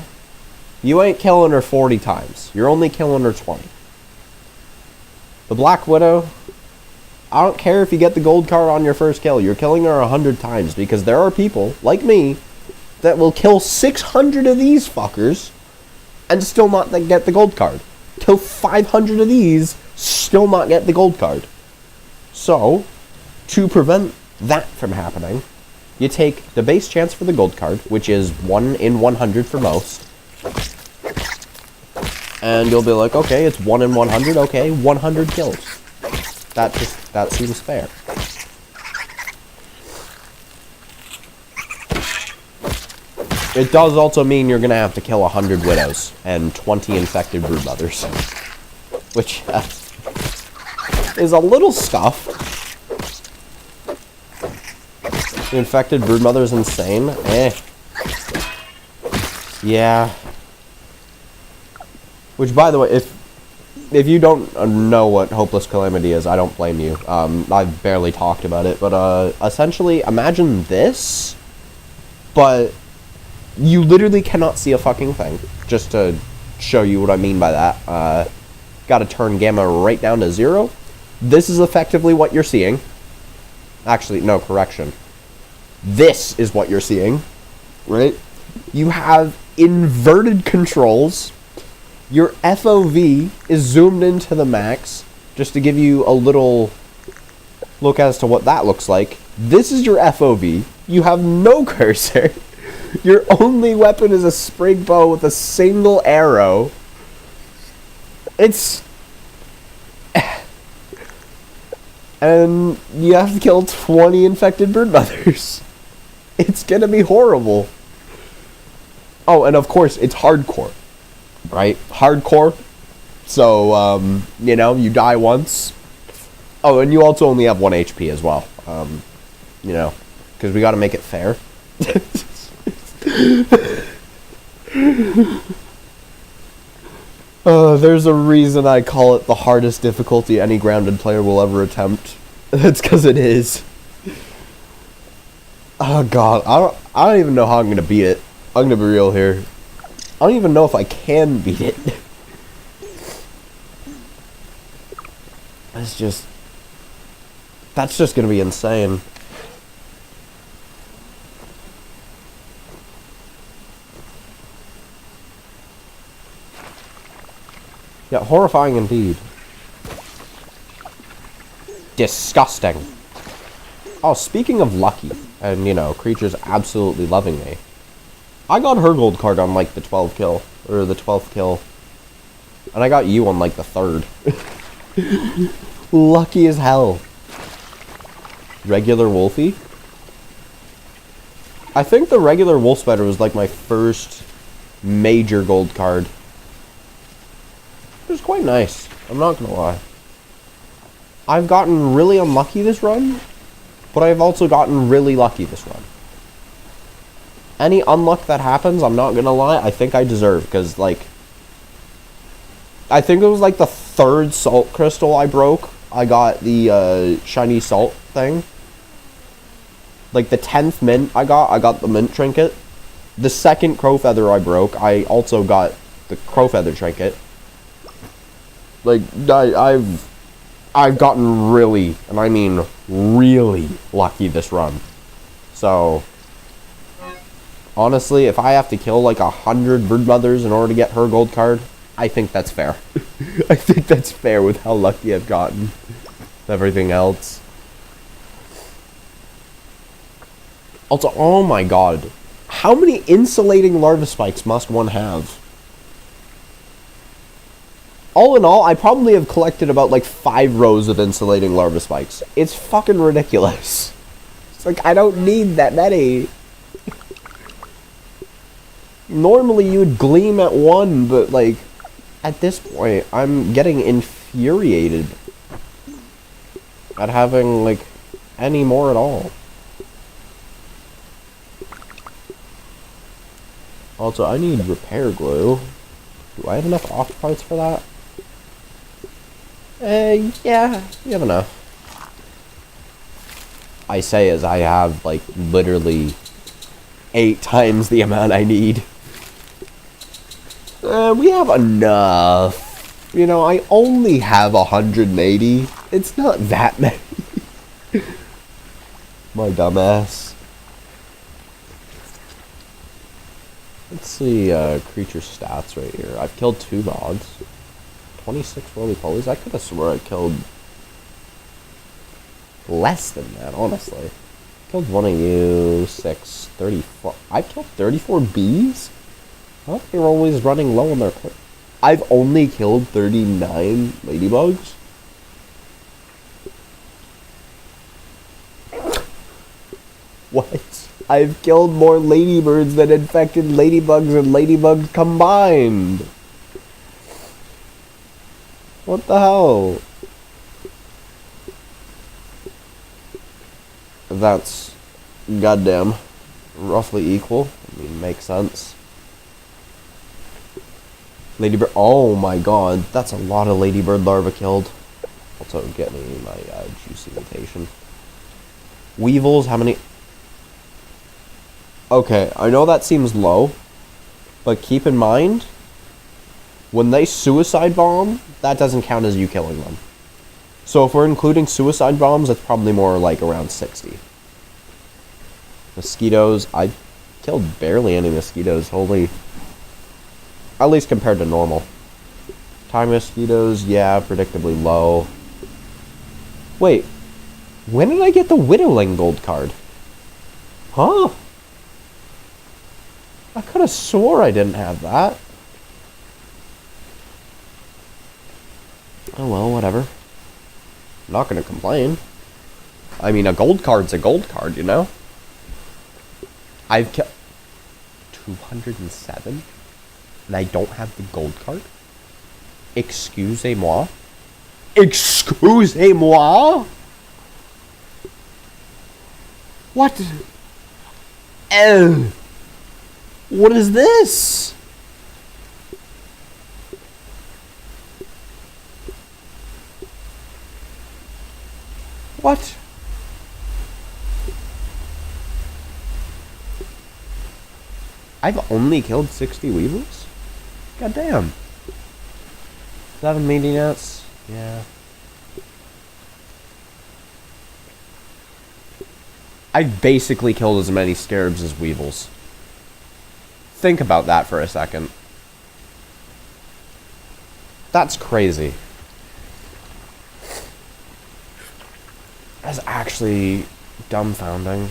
you ain't killing her 40 times. You're only killing her 20. The Black Widow, I don't care if you get the gold card on your first kill. You're killing her 100 times, because there are people, like me, that will kill 600 of these fuckers and still not get the gold card. Kill 500 of these, still not get the gold card. So, to prevent that from happening, you take the base chance for the gold card, which is 1 in 100 for most, and you'll be like, okay, it's 1 in 100, okay, 100 kills. That seems fair. It does also mean you're gonna have to kill 100 widows and 20 infected broodmothers, which is a little scuff. The infected broodmother is insane. Yeah. Which, by the way, if you don't know what Hopeless Calamity is, I don't blame you. I've barely talked about it, but essentially, imagine this, but you literally cannot see a fucking thing. Just to show you what I mean by that. Gotta turn gamma right down to 0. This is effectively what you're seeing. Actually, no, correction. This is what you're seeing, right? You have inverted controls. Your FOV is zoomed into the max, just to give you a little look as to what that looks like. This is your FOV. You have no cursor. Your only weapon is a sprig bow with a single arrow. It's... and you have to kill 20 infected broodmothers. It's gonna be horrible. Oh, and of course, it's hardcore. Right? Hardcore. So, you know, you die once. Oh, and you also only have 1 HP as well. You know, because we gotta make it fair. There's a reason I call it the hardest difficulty any grounded player will ever attempt. That's because it is. Oh god, I don't even know how I'm gonna beat it. I'm gonna be real here. I don't even know if I can beat it. That's just gonna be insane. Yeah, horrifying indeed. Disgusting. Oh, speaking of lucky, and, you know, creatures absolutely loving me, I got her gold card on, like, the 12th kill, or the 12th kill, and I got you on, like, the 3rd. Lucky as hell. Regular Wolfie? I think the regular Wolf Spider was, like, my first major gold card. It was quite nice, I'm not gonna lie. I've gotten really unlucky this run, but I've also gotten really lucky this run. Any unluck that happens, I'm not gonna lie, I think I deserve, because, like, I think it was, like, the 3rd salt crystal I broke. I got the, shiny salt thing. Like, the 10th mint I got the mint trinket. The 2nd crow feather I broke, I also got the crow feather trinket. Like, I've gotten really, and I mean really, lucky this run. So, honestly, if I have to kill like 100 broodmothers in order to get her gold card, I think that's fair. I think that's fair with how lucky I've gotten. Everything else. Also, oh my god. How many insulating larva spikes must one have? All in all, I probably have collected about like 5 rows of insulating larva spikes. It's fucking ridiculous. It's like, I don't need that many. Normally you'd gleam at one, but like, at this point, I'm getting infuriated at having like any more at all. Also, I need repair glue. Do I have enough octopites for that? Yeah, you have enough. I say as I have, like, literally 8 times the amount I need. We have enough. You know, I only have 180. It's not that many. My dumbass. Let's see, creature stats right here. I've killed 2 dogs. 26 roly-polies. I could have swore I killed less than that, honestly. Killed one of you, 6, 34. I've killed 34 bees? I thought they were always running low on their... I've only killed 39 ladybugs? What? I've killed more ladybirds than infected ladybugs and ladybugs combined. What the hell? That's goddamn roughly equal. I mean, makes sense. Ladybird. Oh my god, that's a lot of ladybird larvae killed. Also, get me my juicy mutation. Weevils, how many? Okay, I know that seems low, but keep in mind, when they suicide bomb, that doesn't count as you killing them. So if we're including suicide bombs, it's probably more like around 60. Mosquitoes, I killed barely any mosquitoes, holy. At least compared to normal. Time mosquitoes, yeah, predictably low. Wait, when did I get the Widowling gold card? Huh? I could have swore I didn't have that. Oh well, whatever. I'm not gonna complain. I mean, a gold card's a gold card, you know? I've killed 207? And I don't have the gold card? Excusez-moi? Excusez-moi? What? What is this? What? I've only killed 60 weevils? God damn. 7 meaty nets? Yeah. I've basically killed as many scarabs as weevils. Think about that for a second. That's crazy. That's actually dumbfounding.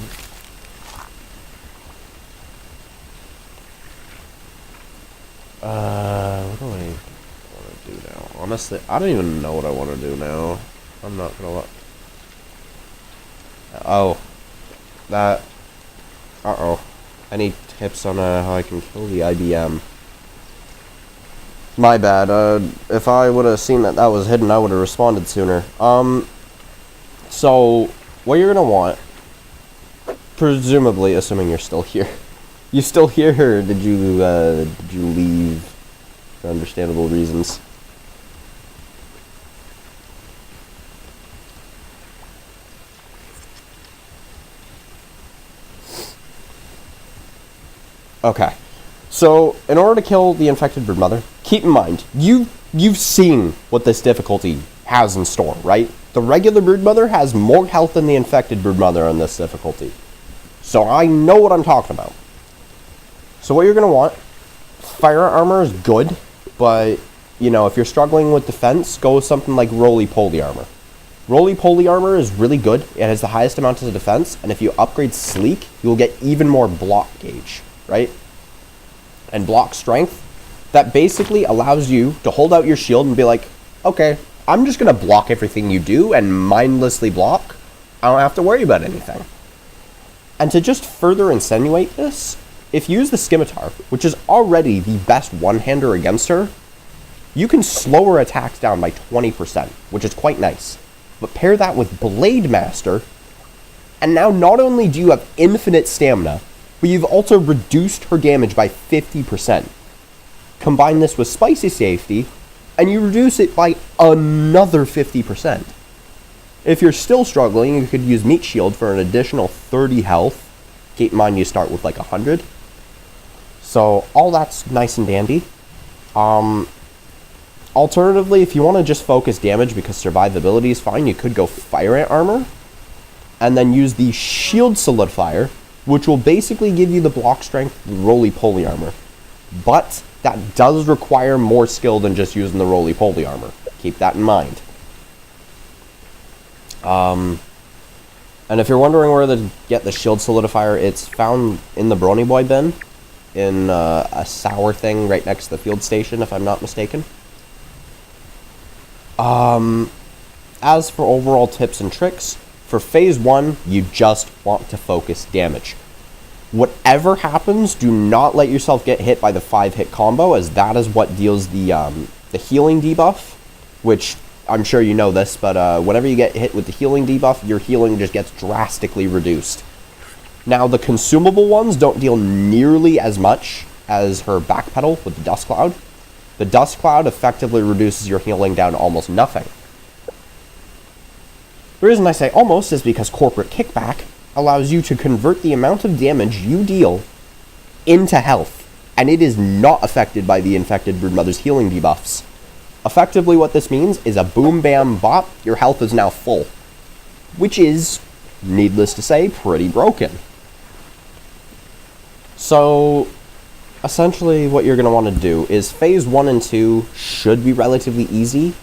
What do I want to do now? Honestly, I don't even know what I want to do now. I'm not gonna let... Oh. That... Uh-oh. Any tips on how I can kill the IBM? My bad. If I would have seen that was hidden, I would have responded sooner. So, what you're gonna want, presumably, assuming you're still here. You still here, or did you leave for understandable reasons? Okay. So, in order to kill the infected broodmother, keep in mind, you've seen what this difficulty has in store, right? The regular broodmother has more health than the infected broodmother on this difficulty. So I know what I'm talking about. So what you're going to want, fire armor is good, but, you know, if you're struggling with defense, go with something like roly-poly armor. Roly-poly armor is really good. It has the highest amount of defense, and if you upgrade sleek, you'll get even more block gauge, right? And block strength, that basically allows you to hold out your shield and be like, okay, I'm just going to block everything you do and mindlessly block. I don't have to worry about anything. And to just further insinuate this, if you use the Scimitar, which is already the best one-hander against her, you can slow her attacks down by 20%, which is quite nice. But pair that with Blade Master, and now not only do you have infinite stamina, but you've also reduced her damage by 50%. Combine this with Spicy Safety, and you reduce it by another 50%. If you're still struggling, you could use Meat Shield for an additional 30 health. Keep in mind you start with like 100. So all that's nice and dandy. Alternatively, if you want to just focus damage because survivability is fine, you could go Fire Ant Armor, and then use the Shield Solidifier, which will basically give you the block strength Roly-Poly Armor. But that does require more skill than just using the Roly-Poly Armor. Keep that in mind. And if you're wondering where to get the Shield Solidifier, it's found in the Brony Boy bin, in a sour thing right next to the field station, if I'm not mistaken. As for overall tips and tricks, for Phase 1, you just want to focus damage. Whatever happens, do not let yourself get hit by the 5-hit combo, as that is what deals the healing debuff, which I'm sure you know this, but whenever you get hit with the healing debuff, your healing just gets drastically reduced. Now, the consumable ones don't deal nearly as much as her backpedal with the Dust Cloud. The Dust Cloud effectively reduces your healing down to almost nothing. The reason I say almost is because Corporate Kickback allows you to convert the amount of damage you deal into health, and it is not affected by the infected Broodmother's healing debuffs. Effectively what this means is a boom bam bop, your health is now full, which is, needless to say, pretty broken. So, essentially what you're going to want to do is Phase 1 and 2 should be relatively easy.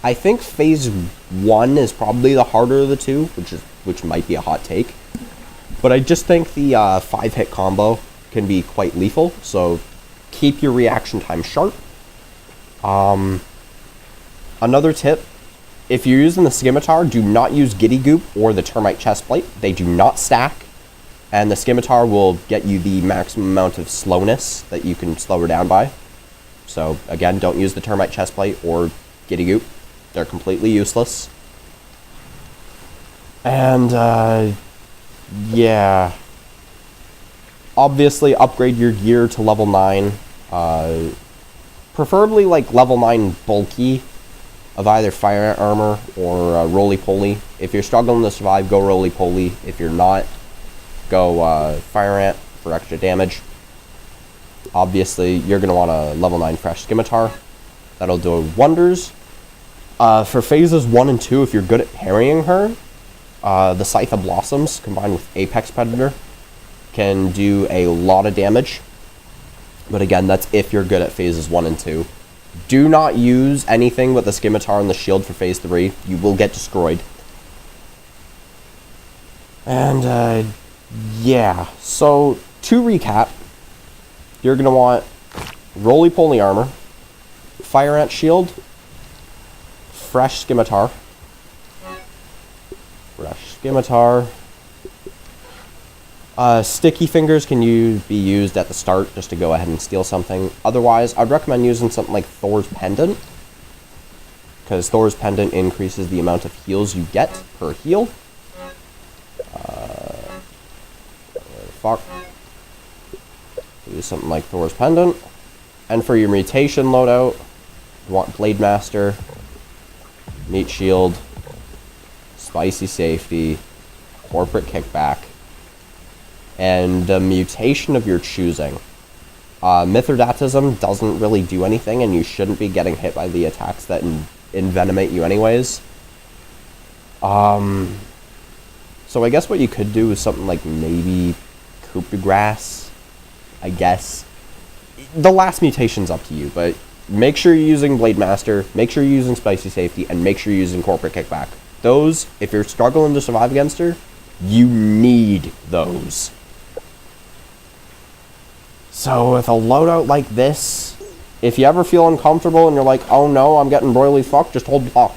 I think Phase 1 is probably the harder of the two, which might be a hot take. But I just think the 5-hit combo can be quite lethal, so keep your reaction time sharp. Another tip, if you're using the Scimitar, do not use Giddy Goop or the Termite Chestplate. They do not stack, and the Scimitar will get you the maximum amount of slowness that you can slow her down by. So, again, don't use the Termite Chestplate or Giddy Goop. They're completely useless. And, yeah. Obviously, upgrade your gear to level 9. Preferably, like, level 9 bulky of either Fire Ant Armor or Roly-Poly. If you're struggling to survive, go Roly-Poly. If you're not, go Fire Ant for extra damage. Obviously, you're going to want a level 9 Fresh Scimitar. That'll do wonders. For Phases 1 and 2, if you're good at parrying her, the Scythe of Blossoms combined with Apex Predator can do a lot of damage. But again, that's if you're good at Phases 1 and 2. Do not use anything but the Scimitar and the Shield for Phase 3. You will get destroyed. And, yeah. So, to recap, you're going to want Roly-Poly Armor, Fire Ant Shield, Fresh Scimitar, Sticky Fingers can be used at the start just to go ahead and steal something. Otherwise, I'd recommend using something like Thor's Pendant, because Thor's Pendant increases the amount of heals you get per heal. Use something like Thor's Pendant. And for your mutation loadout, you want Blade Master, Meat Shield, Spicy Safety, Corporate Kickback, and a mutation of your choosing. Mithridatism doesn't really do anything, and you shouldn't be getting hit by the attacks that envenomate you anyways. So I guess what you could do is something like maybe Coup de Grace, I guess. The last mutation's up to you, but make sure you're using Blade Master, make sure you're using Spicy Safety, and make sure you're using Corporate Kickback. Those, if you're struggling to survive against her, you need those. So with a loadout like this, If you ever feel uncomfortable and you're like, oh no, I'm getting royally fucked, just hold block.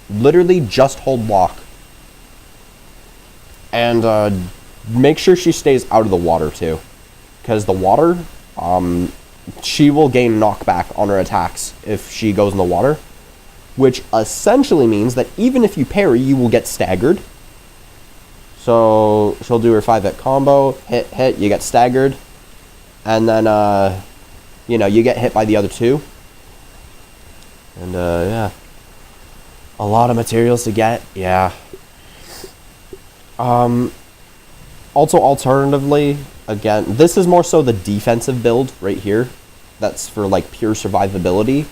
Literally just hold block. And make sure she stays out of the water too. Because the water, she will gain knockback on her attacks if she goes in the water. Which essentially means that even if you parry, you will get staggered. So she'll do her 5-hit combo, hit, you get staggered. And then, you know, you get hit by the other two. And, yeah. A lot of materials to get, yeah. Also, alternatively, again, this is more so the defensive build right here. That's for, like, pure survivability.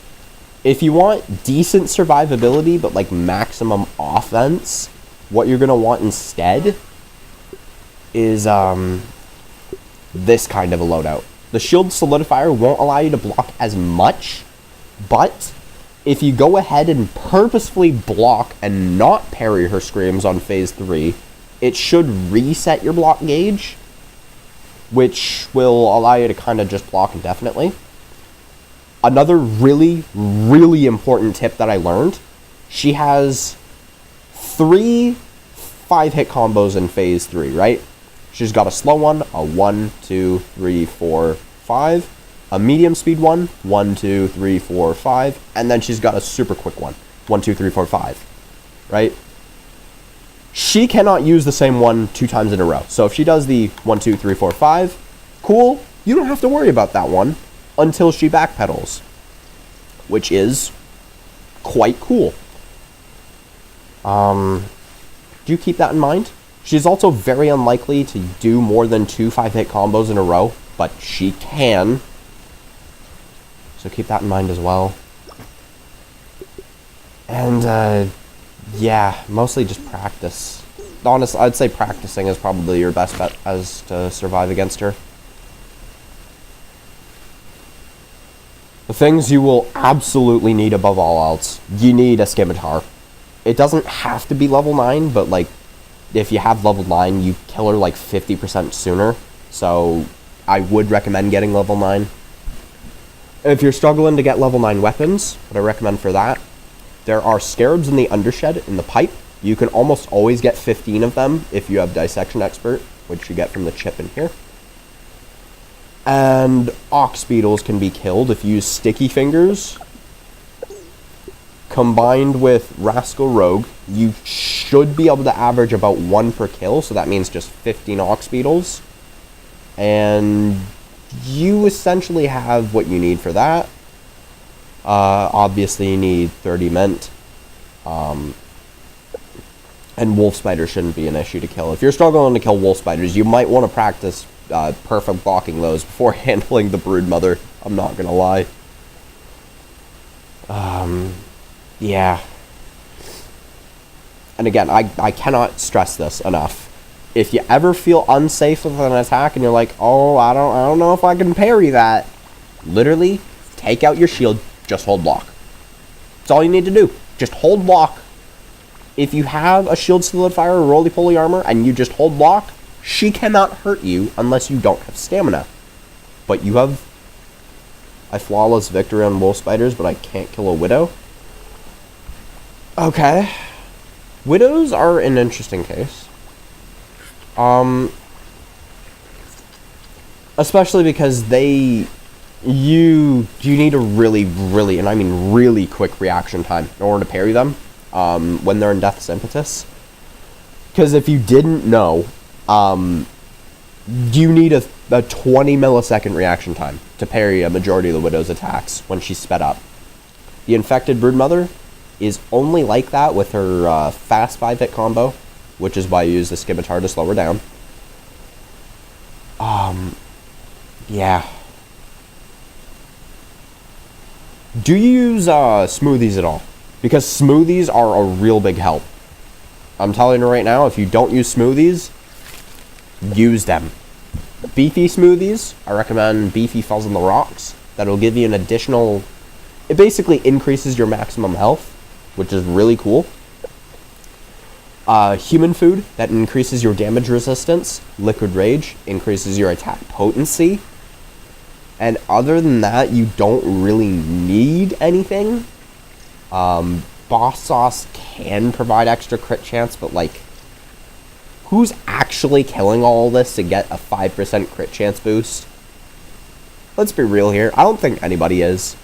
If you want decent survivability, but, like, maximum offense, what you're going to want instead is, this kind of a loadout. The shield solidifier won't allow you to block as much, but if you go ahead and purposefully block and not parry her screams on phase 3, it should reset your block gauge, which will allow you to kind of just block indefinitely. Another really, really important tip that I learned, she has 3 5-hit combos in phase 3, right? She's got a slow one, a 1, 2, 3, 4, 5, a medium speed one, 1, 2, 3, 4, 5, and then she's got a super quick one, 1, 2, 3, 4, 5, right? She cannot use the same one 2 times in a row. So if she does the 1, 2, 3, 4, 5, cool, you don't have to worry about that one until she backpedals, which is quite cool. Do you keep that in mind? She's also very unlikely to do more than 2 5-hit combos in a row, but she can. So keep that in mind as well. And, yeah, mostly just practice. Honestly, I'd say practicing is probably your best bet as to survive against her. The things you will absolutely need above all else, you need a scimitar. It doesn't have to be level 9, but, like, if you have level 9, you kill her, like, 50% sooner. So, I would recommend getting level 9. If you're struggling to get level 9 weapons, what I recommend for that, there are scarabs in the undershed in the pipe. You can almost always get 15 of them if you have Dissection Expert, which you get from the chip in here. And ox beetles can be killed if you use sticky fingers. Combined with Rascal Rogue, you should be able to average about 1 per kill, so that means just 15 ox beetles. And you essentially have what you need for that. Obviously you need 30 mint. And wolf spiders shouldn't be an issue to kill. If you're struggling to kill wolf spiders, you might want to practice perfect blocking those before handling the Broodmother. I'm not gonna lie. Yeah. And again, I cannot stress this enough. If you ever feel unsafe with an attack and you're like, oh, I don't know if I can parry that, literally take out your shield, just hold block. That's all you need to do. Just hold block. If you have a shield solidifier or roly-poly armor and you just hold block, she cannot hurt you unless you don't have stamina. But you have a flawless victory on wolf spiders, but I can't kill a widow. Okay. Widows are an interesting case. Especially because you need a really, and I mean really quick reaction time in order to parry them, when they're in Death's Impetus. Because if you didn't know, you need a 20 millisecond reaction time to parry a majority of the Widow's attacks when she's sped up. The Infected Broodmother is only like that with her fast 5-hit combo, which is why you use the Scimitar to slow her down. Yeah. Do you use smoothies at all? Because smoothies are a real big help. I'm telling you right now, if you don't use smoothies, use them. Beefy smoothies, I recommend Beefy Falls on the Rocks. That'll give you an additional... It basically increases your maximum health, which is really cool. Human food, that increases your damage resistance. Liquid Rage increases your attack potency. And other than that, you don't really need anything. Boss Sauce can provide extra crit chance, but like, who's actually killing all this to get a 5% crit chance boost? Let's be real here. I don't think anybody is.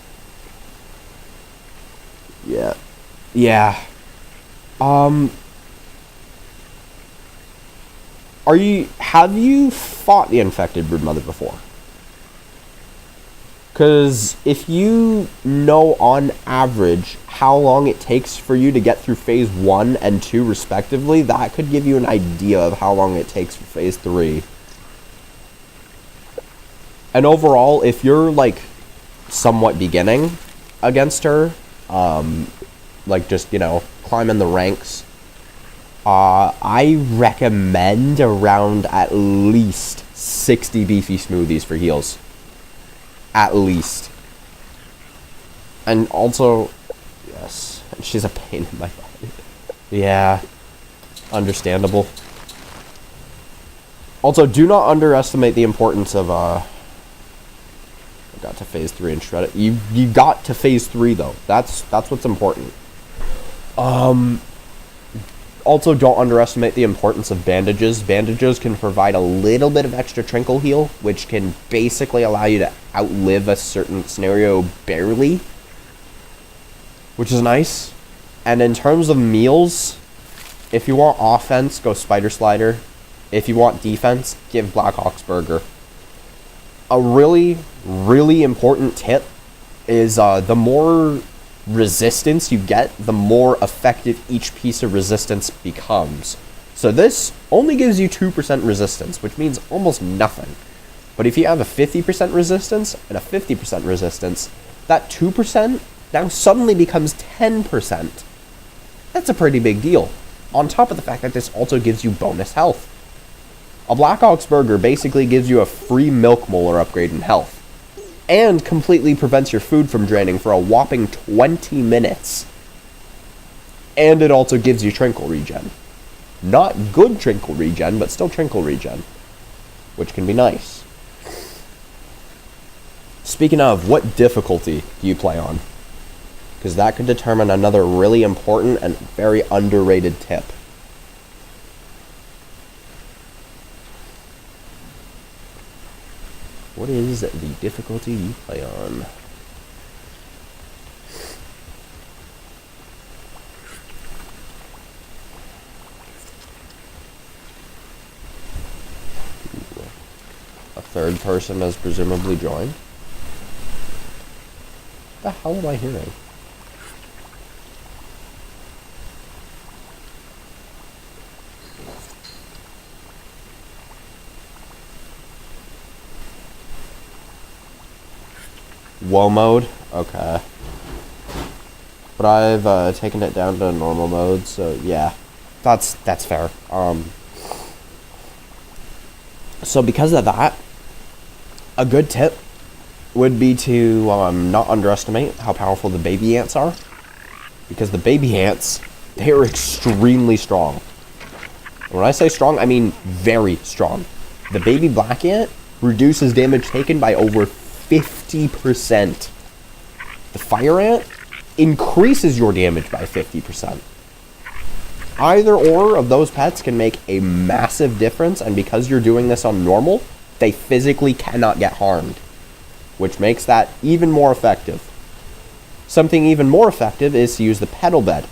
Yeah. Yeah. Have you fought the infected Broodmother before? Because if you know on average how long it takes for you to get through phase 1 and 2 respectively, that could give you an idea of how long it takes for phase 3. And overall, if you're like somewhat beginning against her, like just, you know, climbing the ranks, I recommend around at least 60 beefy smoothies for heals. At least. And also, yes, she's a pain in my body. Yeah, understandable. Also, do not underestimate the importance of, I got to phase 3 and shred it. You got to phase 3 though. That's what's important. Also, don't underestimate the importance of bandages. Bandages can provide a little bit of extra trinkle heal, which can basically allow you to outlive a certain scenario barely, which is nice. And in terms of meals, if you want offense, go Spider Slider. If you want defense, give Black Ox Burger. A really, really important tip is the more resistance you get, the more effective each piece of resistance becomes. So this only gives you 2% resistance, which means almost nothing. But if you have a 50% resistance and a 50% resistance, that 2% now suddenly becomes 10%. That's a pretty big deal. On top of the fact that this also gives you bonus health. A Black Ox Burger basically gives you a free milk molar upgrade in health, and completely prevents your food from draining for a whopping 20 minutes. And it also gives you Trinkle regen. Not good Trinkle regen, but still Trinkle regen, which can be nice. Speaking of, what difficulty do you play on? Because that could determine another really important and very underrated tip. What is the difficulty you play on? A third person has presumably joined. What the hell am I hearing? Woe mode? Okay. But I've taken it down to normal mode, so yeah. That's fair. So because of that, a good tip would be to not underestimate how powerful the baby ants are. Because the baby ants, they are extremely strong. When I say strong, I mean very strong. The baby black ant reduces damage taken by over 50%. The fire ant increases your damage by 50%. Either or of those pets can make a massive difference, and because you're doing this on normal, they physically cannot get harmed, which makes that even more effective. Something even more effective is to use the petal bed.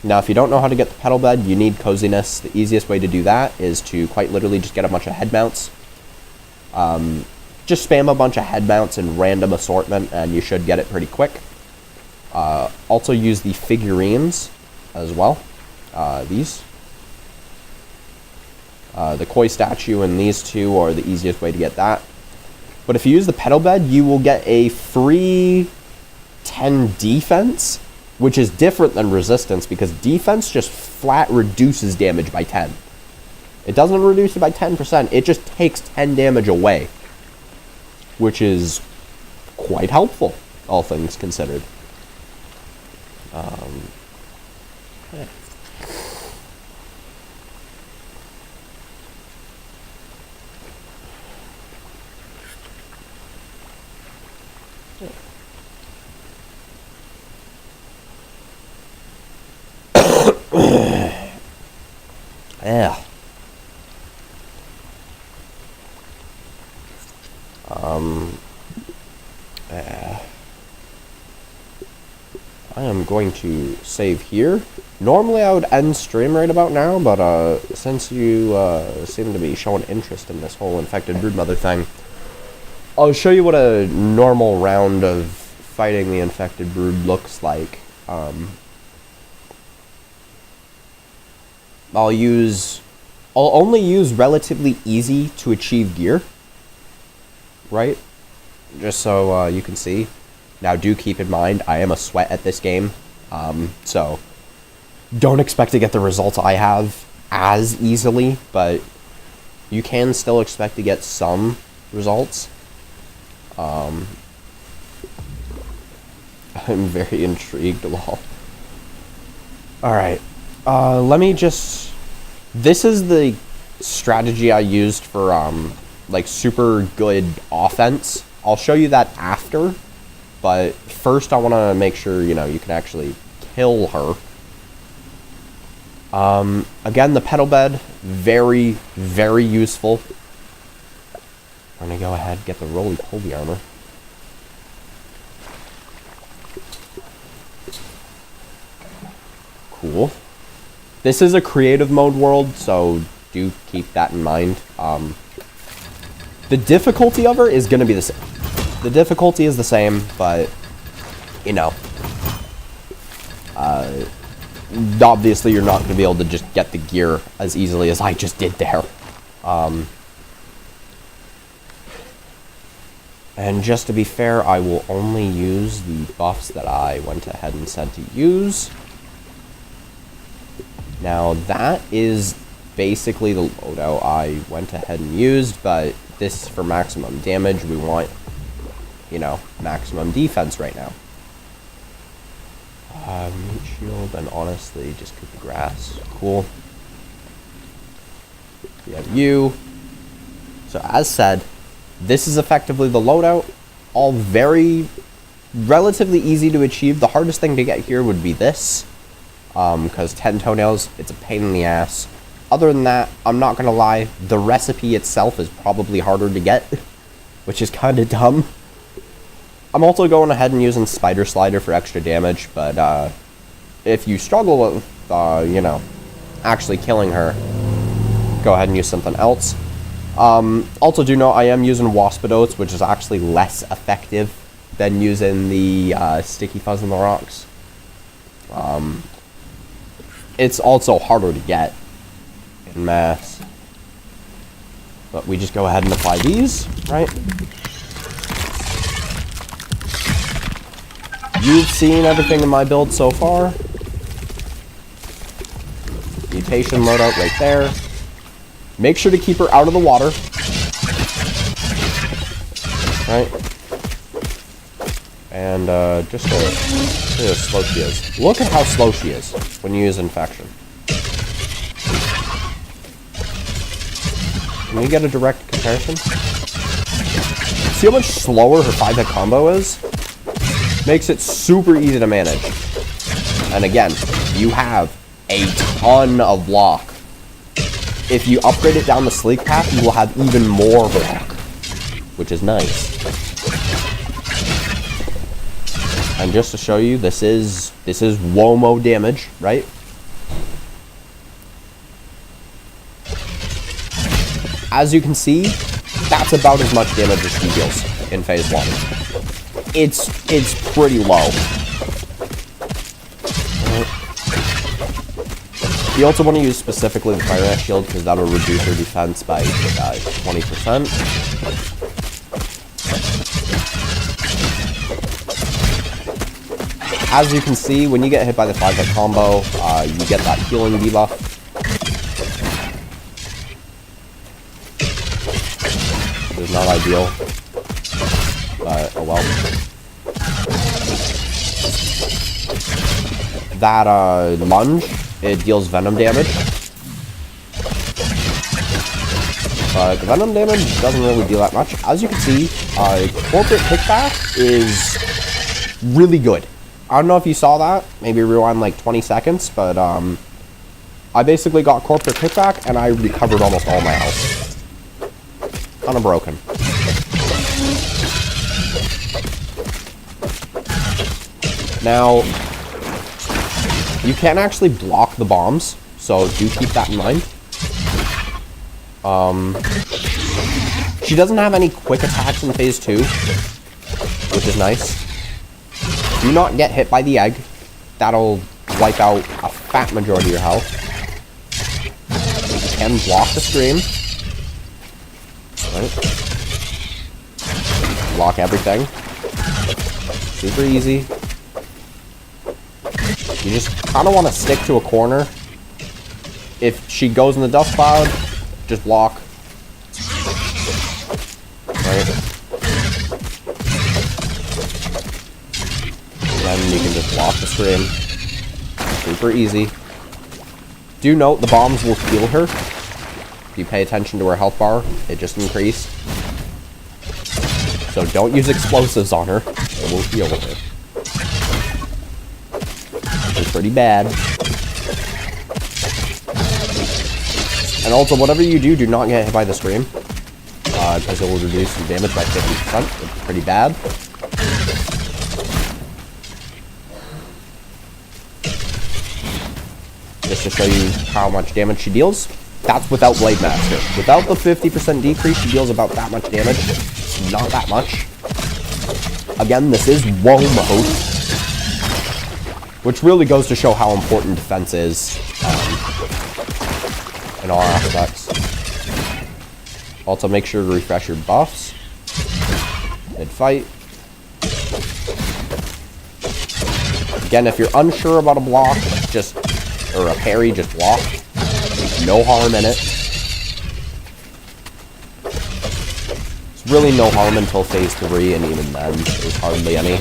Now, if you don't know how to get the petal bed, you need coziness. The easiest way to do that is to quite literally just get a bunch of head mounts. Just spam a bunch of head mounts in random assortment, and you should get it pretty quick. Also use the figurines as well. These. The koi statue and these two are the easiest way to get that. But if you use the petal bed, you will get a free 10 defense, which is different than resistance, because defense just flat reduces damage by 10. It doesn't reduce it by 10%, it just takes 10 damage away, which is quite helpful, all things considered. Yeah. Yeah. I am going to save here. Normally I would end stream right about now, but since you seem to be showing interest in this whole infected broodmother thing, I'll show you what a normal round of fighting the infected brood looks like. I'll only use relatively easy to achieve gear, right? Just so you can see. Now, do keep in mind, I am a sweat at this game, so don't expect to get the results I have as easily, but you can still expect to get some results. I'm very intrigued, lol. Alright, let me just... This is the strategy I used for, like, super good offense. I'll show you that after. But first I want to make sure, you know, you can actually kill her. Again, the petal bed, very, very useful. I'm going to go ahead and get the roly-poly armor. Cool. This is a creative mode world, so do keep that in mind. The difficulty of her is going to be the same. The difficulty is the same, but, you know, obviously you're not going to be able to just get the gear as easily as I just did there. And just to be fair, I will only use the buffs that I went ahead and said to use. Now, that is basically the loadout I went ahead and used, but this, for maximum damage, we want... you know, maximum defense right now. Meat shield, and honestly, just cut the grass. Cool. We have you. So, as said, this is effectively the loadout. All very, relatively easy to achieve. The hardest thing to get here would be this. Because 10 toenails, it's a pain in the ass. Other than that, I'm not gonna lie, the recipe itself is probably harder to get. Which is kind of dumb. I'm also going ahead and using Spider Slider for extra damage, but if you struggle with, you know, actually killing her, go ahead and use something else. Also do know I am using Waspidotes, which is actually less effective than using the Sticky Fuzz in the Rocks. It's also harder to get in mass. But we just go ahead and apply these, right? You've seen everything in my build so far. Mutation loadout right there. Make sure to keep her out of the water. Right? And just see how slow she is. Look at how slow she is when you use infection. Can we get a direct comparison? See how much slower her 5-hit combo is? Makes it super easy to manage. And again, you have a ton of block. If you upgrade it down the sleek path, you will have even more block, which is nice. And just to show you, this is Womo damage, right? As you can see, that's about as much damage as she deals in phase 1. It's pretty low. You also want to use specifically the Fire Ash Shield because that'll reduce your defense by 20%. As you can see, when you get hit by the 5-hit combo, you get that healing debuff. Which is not ideal. But, oh well. That, lunge, it deals venom damage. But the venom damage doesn't really do that much. As you can see, corporate kickback is really good. I don't know if you saw that. Maybe rewind like 20 seconds, but I basically got corporate kickback and I recovered almost all my health. Unbroken. Now, you can actually block the bombs, so do keep that in mind. She doesn't have any quick attacks in phase 2, which is nice. Do not get hit by the egg. That'll wipe out a fat majority of your health. You can block the scream. Right. Block everything. Super easy. You just kind of want to stick to a corner. If she goes in the dust cloud, just block. Right. And then you can just block the scream. Super easy. Do note the bombs will heal her. If you pay attention to her health bar, it just increased. So don't use explosives on her. It will heal her. It's pretty bad. And also, whatever you do, do not get hit by the scream. Because it will reduce some damage by 50%. It's pretty bad. Just to show you how much damage she deals. That's without Blade Master. Without the 50% decrease, she deals about that much damage. Not that much. Again, this is woe mode. Which really goes to show how important defense is in all aspects. Also, make sure to refresh your buffs mid-fight. Again, if you're unsure about a block, or a parry, just block. No harm in it. It's really no harm until phase 3, and even then, there's hardly any.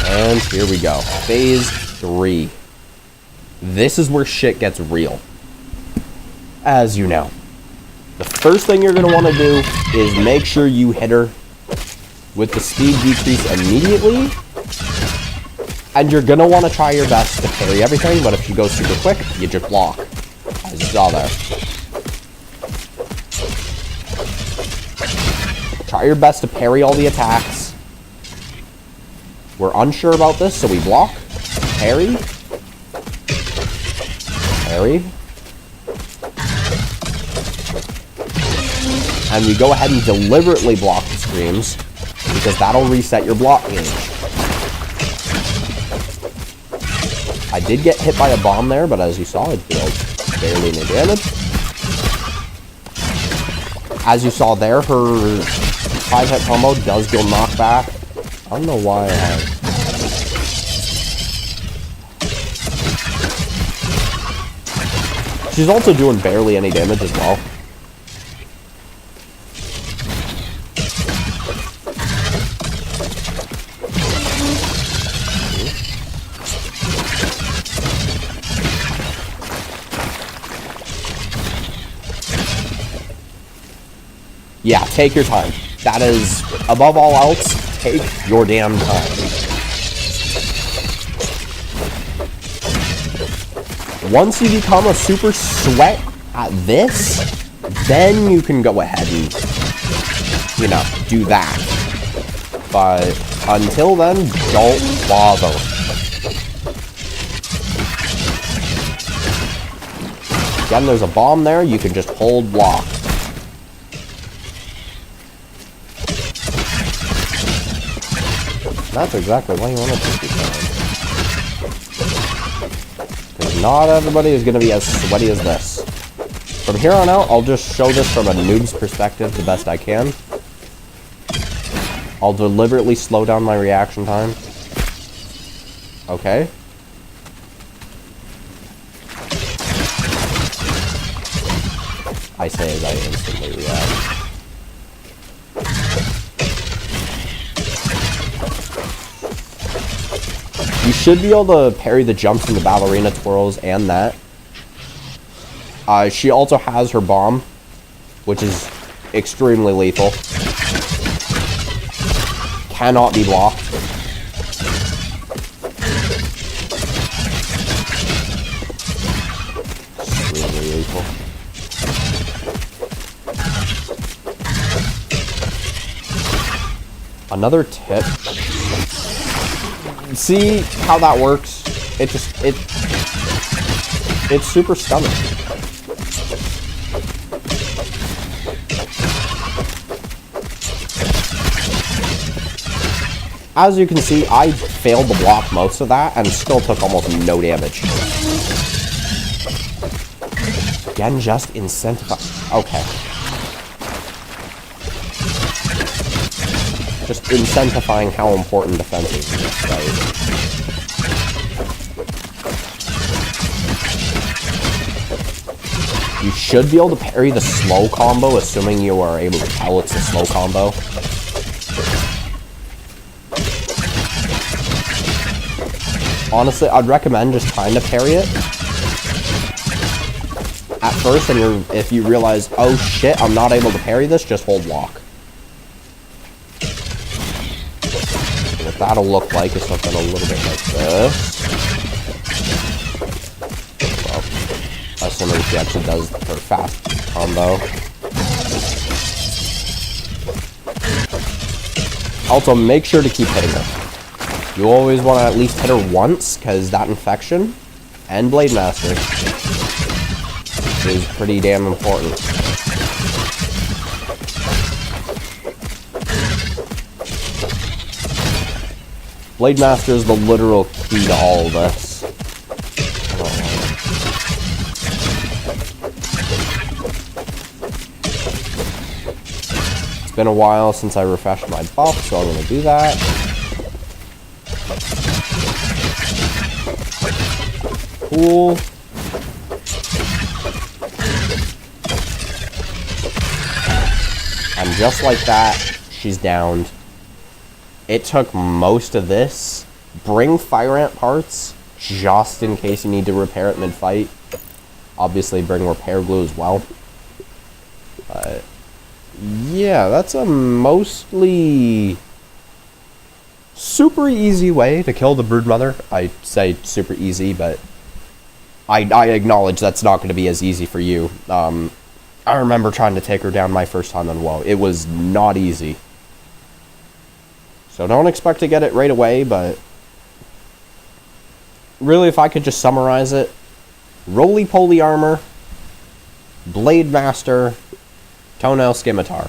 And here we go. Phase 3. This is where shit gets real. As you know. The first thing you're going to want to do is make sure you hit her with the speed decrease immediately. And you're going to want to try your best to parry everything, but if she goes super quick, you just block. As you saw there. Try your best to parry all the attacks. We're unsure about this, so we block. Parry. Parry. And we go ahead and deliberately block the screams, because that'll reset your block gauge. I did get hit by a bomb there, but as you saw, it dealt barely any damage. As you saw there, her 5-hit combo does deal knockback. I don't know why I have... She's also doing barely any damage as well. Yeah, take your time. That is, above all else, take your damn time. Once you become a super sweat at this, then you can go ahead and, you know, do that. But until then, don't bother. Again, there's a bomb there. You can just hold block. That's exactly why you want to take your time. Because not everybody is going to be as sweaty as this. From here on out, I'll just show this from a noob's perspective the best I can. I'll deliberately slow down my reaction time. Okay. I say as I instantly react. You should be able to parry the jumps and the ballerina twirls and that. She also has her bomb, which is extremely lethal. Cannot be blocked. Extremely lethal. Another tip. See how that works? It's super stunning. As you can see, I failed to block most of that and still took almost no damage. Again, just incentivize. Okay. Just incentivizing how important defense is in this fight. You should be able to parry the slow combo, assuming you are able to tell it's a slow combo. Honestly, I'd recommend just trying to parry it at first, and if you realize, oh shit, I'm not able to parry this, just hold lock. And what that'll look like is something a little bit like this. Well, assuming she actually does her fast combo. Also, make sure to keep hitting her. You always want to at least hit her once, because that infection and Blade Master is pretty damn important. Blade Master is the literal key to all of this. It's been a while since I refreshed my buff, so I'm going to do that. Cool. And just like that, she's downed. It took most of this. Bring Fire Ant parts, just in case you need to repair it mid-fight. Obviously, bring repair glue as well. But yeah, that's a mostly super easy way to kill the Broodmother. I say super easy, but I acknowledge that's not going to be as easy for you. I remember trying to take her down my first time on WoW. It was not easy. So don't expect to get it right away, but really, if I could just summarize it, roly-poly armor, Blade Master, Toenail Scimitar.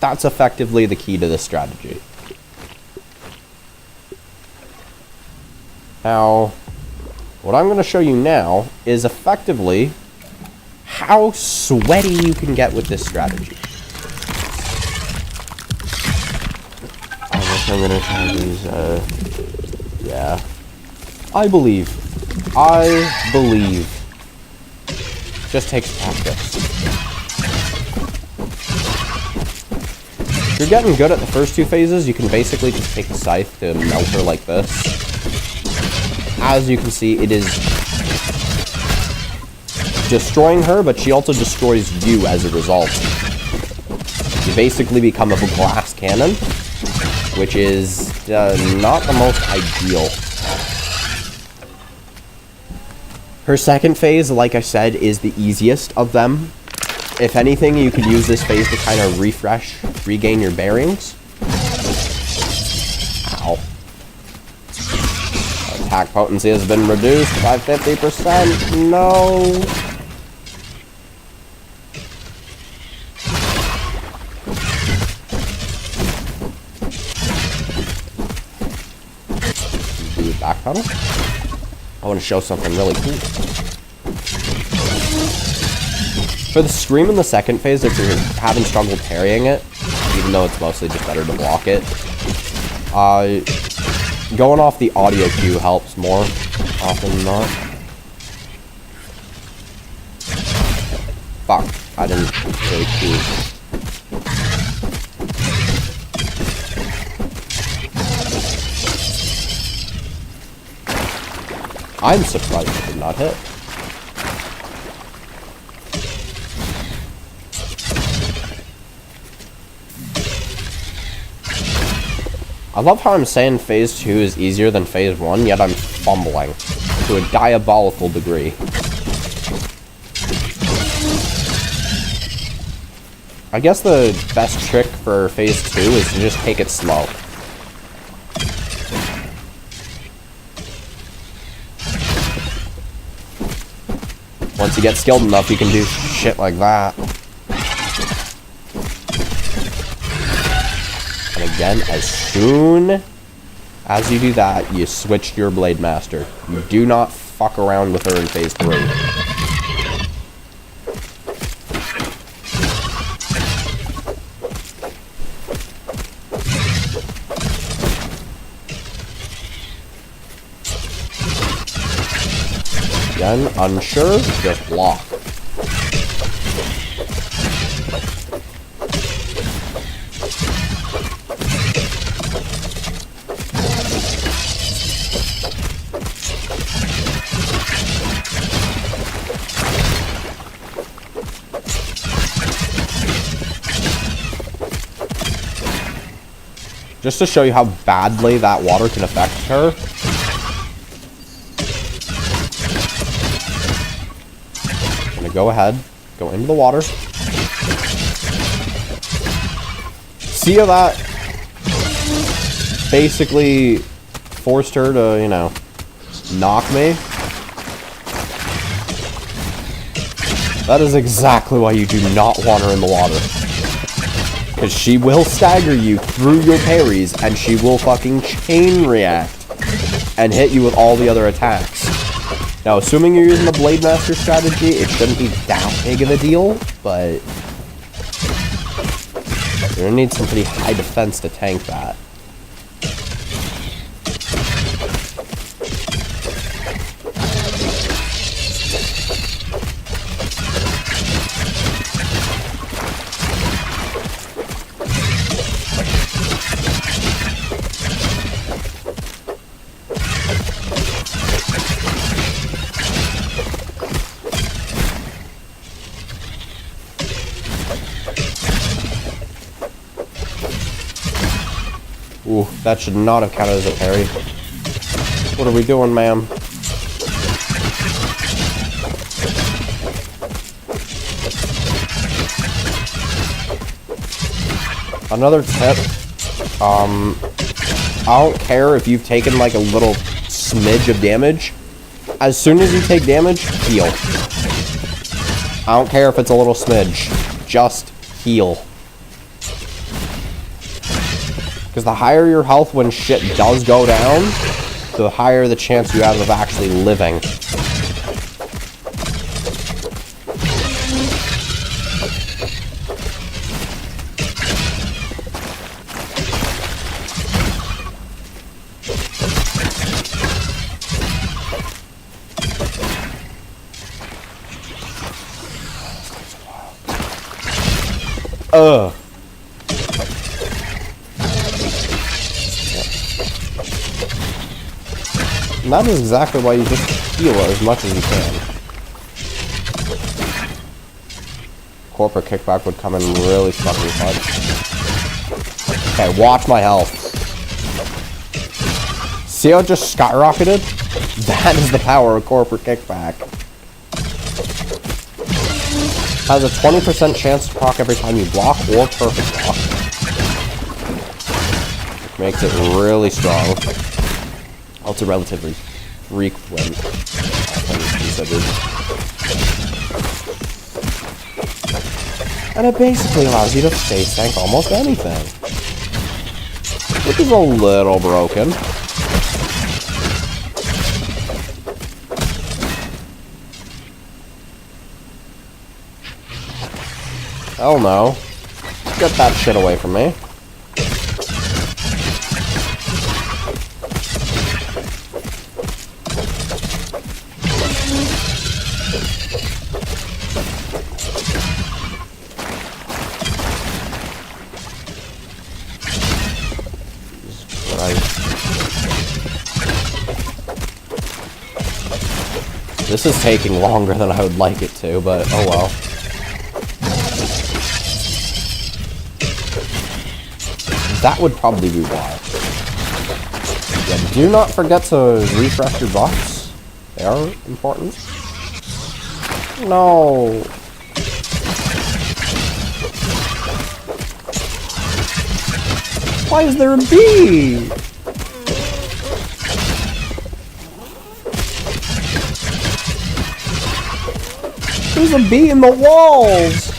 That's effectively the key to this strategy. Now, what I'm going to show you now is effectively how sweaty you can get with this strategy. I guess I'm going to try these, yeah. I believe. Just takes practice. If you're getting good at the first two phases, you can basically just take a scythe to melt her like this. As you can see, it is destroying her, but she also destroys you as a result. You basically become a glass cannon, which is not the most ideal. Her second phase, like I said, is the easiest of them. If anything, you could use this phase to kind of refresh, regain your bearings. Ow. Attack potency has been reduced by 50%. No. Do backpedal. I want to show something really cool. For the Scream in the second phase, if you're having trouble parrying it, even though it's mostly just better to block it, going off the audio cue helps more often than not. Fuck, I didn't really cue. I'm surprised it did not hit. I love how I'm saying phase 2 is easier than phase 1, yet I'm fumbling to a diabolical degree. I guess the best trick for phase 2 is to just take it slow. Once you get skilled enough, you can do shit like that. And again, as soon as you do that, you switch to your Blade Master. You do not fuck around with her in phase 3. Again, unsure, just block. Just to show you how badly that water can affect her. I'm gonna go ahead, go into the water. See how that basically forced her to, you know, knock me? That is exactly why you do not want her in the water. Because she will stagger you through your parries, and she will fucking chain react and hit you with all the other attacks. Now, assuming you're using the Blade Master strategy, it shouldn't be that big of a deal, but you're gonna need some pretty high defense to tank that. Ooh, that should not have counted as a parry. What are we doing, ma'am? Another tip, I don't care if you've taken like a little smidge of damage. As soon as you take damage, heal. I don't care if it's a little smidge. Just heal. Because the higher your health when shit does go down, the higher the chance you have of actually living. Ugh. And that is exactly why you just heal as much as you can. Corporate kickback would come in really fucking clutch. Okay, watch my health. See how it just skyrocketed? That is the power of corporate kickback. Has a 20% chance to proc every time you block or perfect block. Makes it really strong. Also relatively frequent, considered. And it basically allows you to face tank almost anything. Which is a little broken. Hell no. Get that shit away from me. This is taking longer than I would like it to, but oh well. That would probably be why. Yeah, do not forget to refresh your buffs. They are important. No. Why is there a bee? There's a bee in the walls!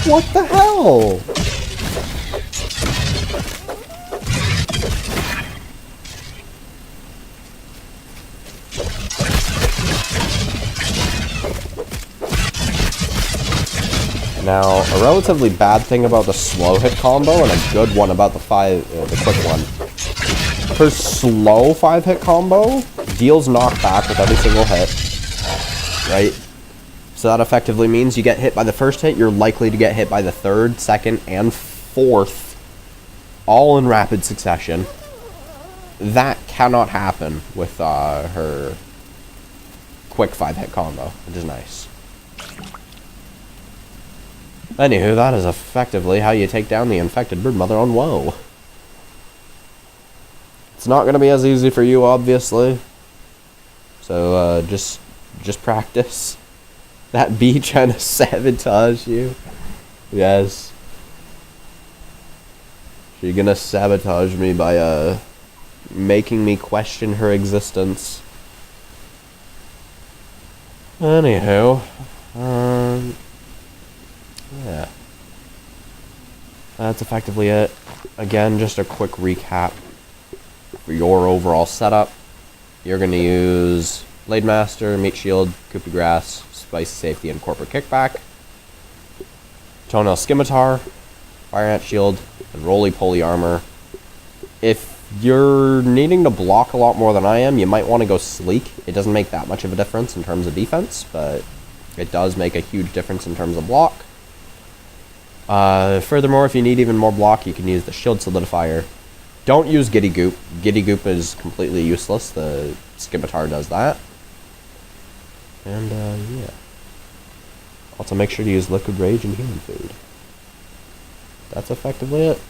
What the hell? Now, a relatively bad thing about the slow hit combo and a good one about the quick one. Her slow 5-hit combo deals knockback with every single hit, right? So that effectively means you get hit by the first hit, you're likely to get hit by the third, second, and fourth, all in rapid succession. That cannot happen with her quick 5-hit combo, which is nice. Anywho, that is effectively how you take down the infected broodmother on WoW. It's not going to be as easy for you, obviously. So, just practice. That bee trying to sabotage you. Yes. She's gonna sabotage me by, making me question her existence. Anywho, yeah. That's effectively it. Again, just a quick recap for your overall setup. You're going to use Blade Master, Meat Shield, Coup de Grace, Spicy Safety, and Corporate Kickback. Toenail Scimitar, Fire Ant Shield, and Roly-Poly Armor. If you're needing to block a lot more than I am, you might want to go Sleek. It doesn't make that much of a difference in terms of defense, but it does make a huge difference in terms of block. Furthermore, if you need even more block, you can use the Shield Solidifier. Don't use Giddy Goop. Giddy Goop is completely useless. The Scimitar does that. And, yeah. Also, make sure to use Liquid Rage and Human Food. That's effectively it.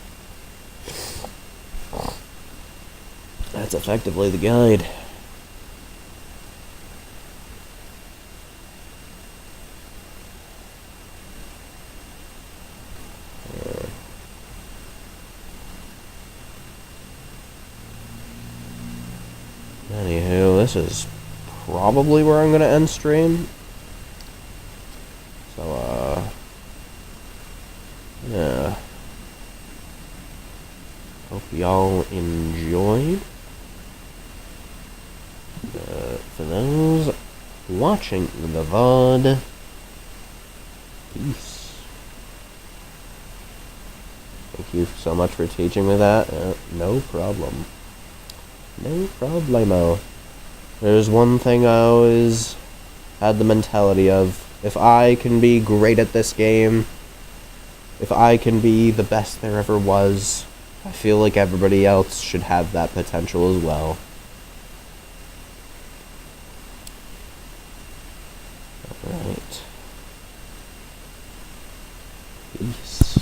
That's effectively the guide. Anywho, this is probably where I'm gonna end stream. So, yeah. Hope y'all enjoyed. For those watching the VOD, peace. Thank you so much for teaching me that. No problem. No problemo. There's one thing I always had the mentality of. If I can be great at this game, if I can be the best there ever was, I feel like everybody else should have that potential as well. Alright. Peace.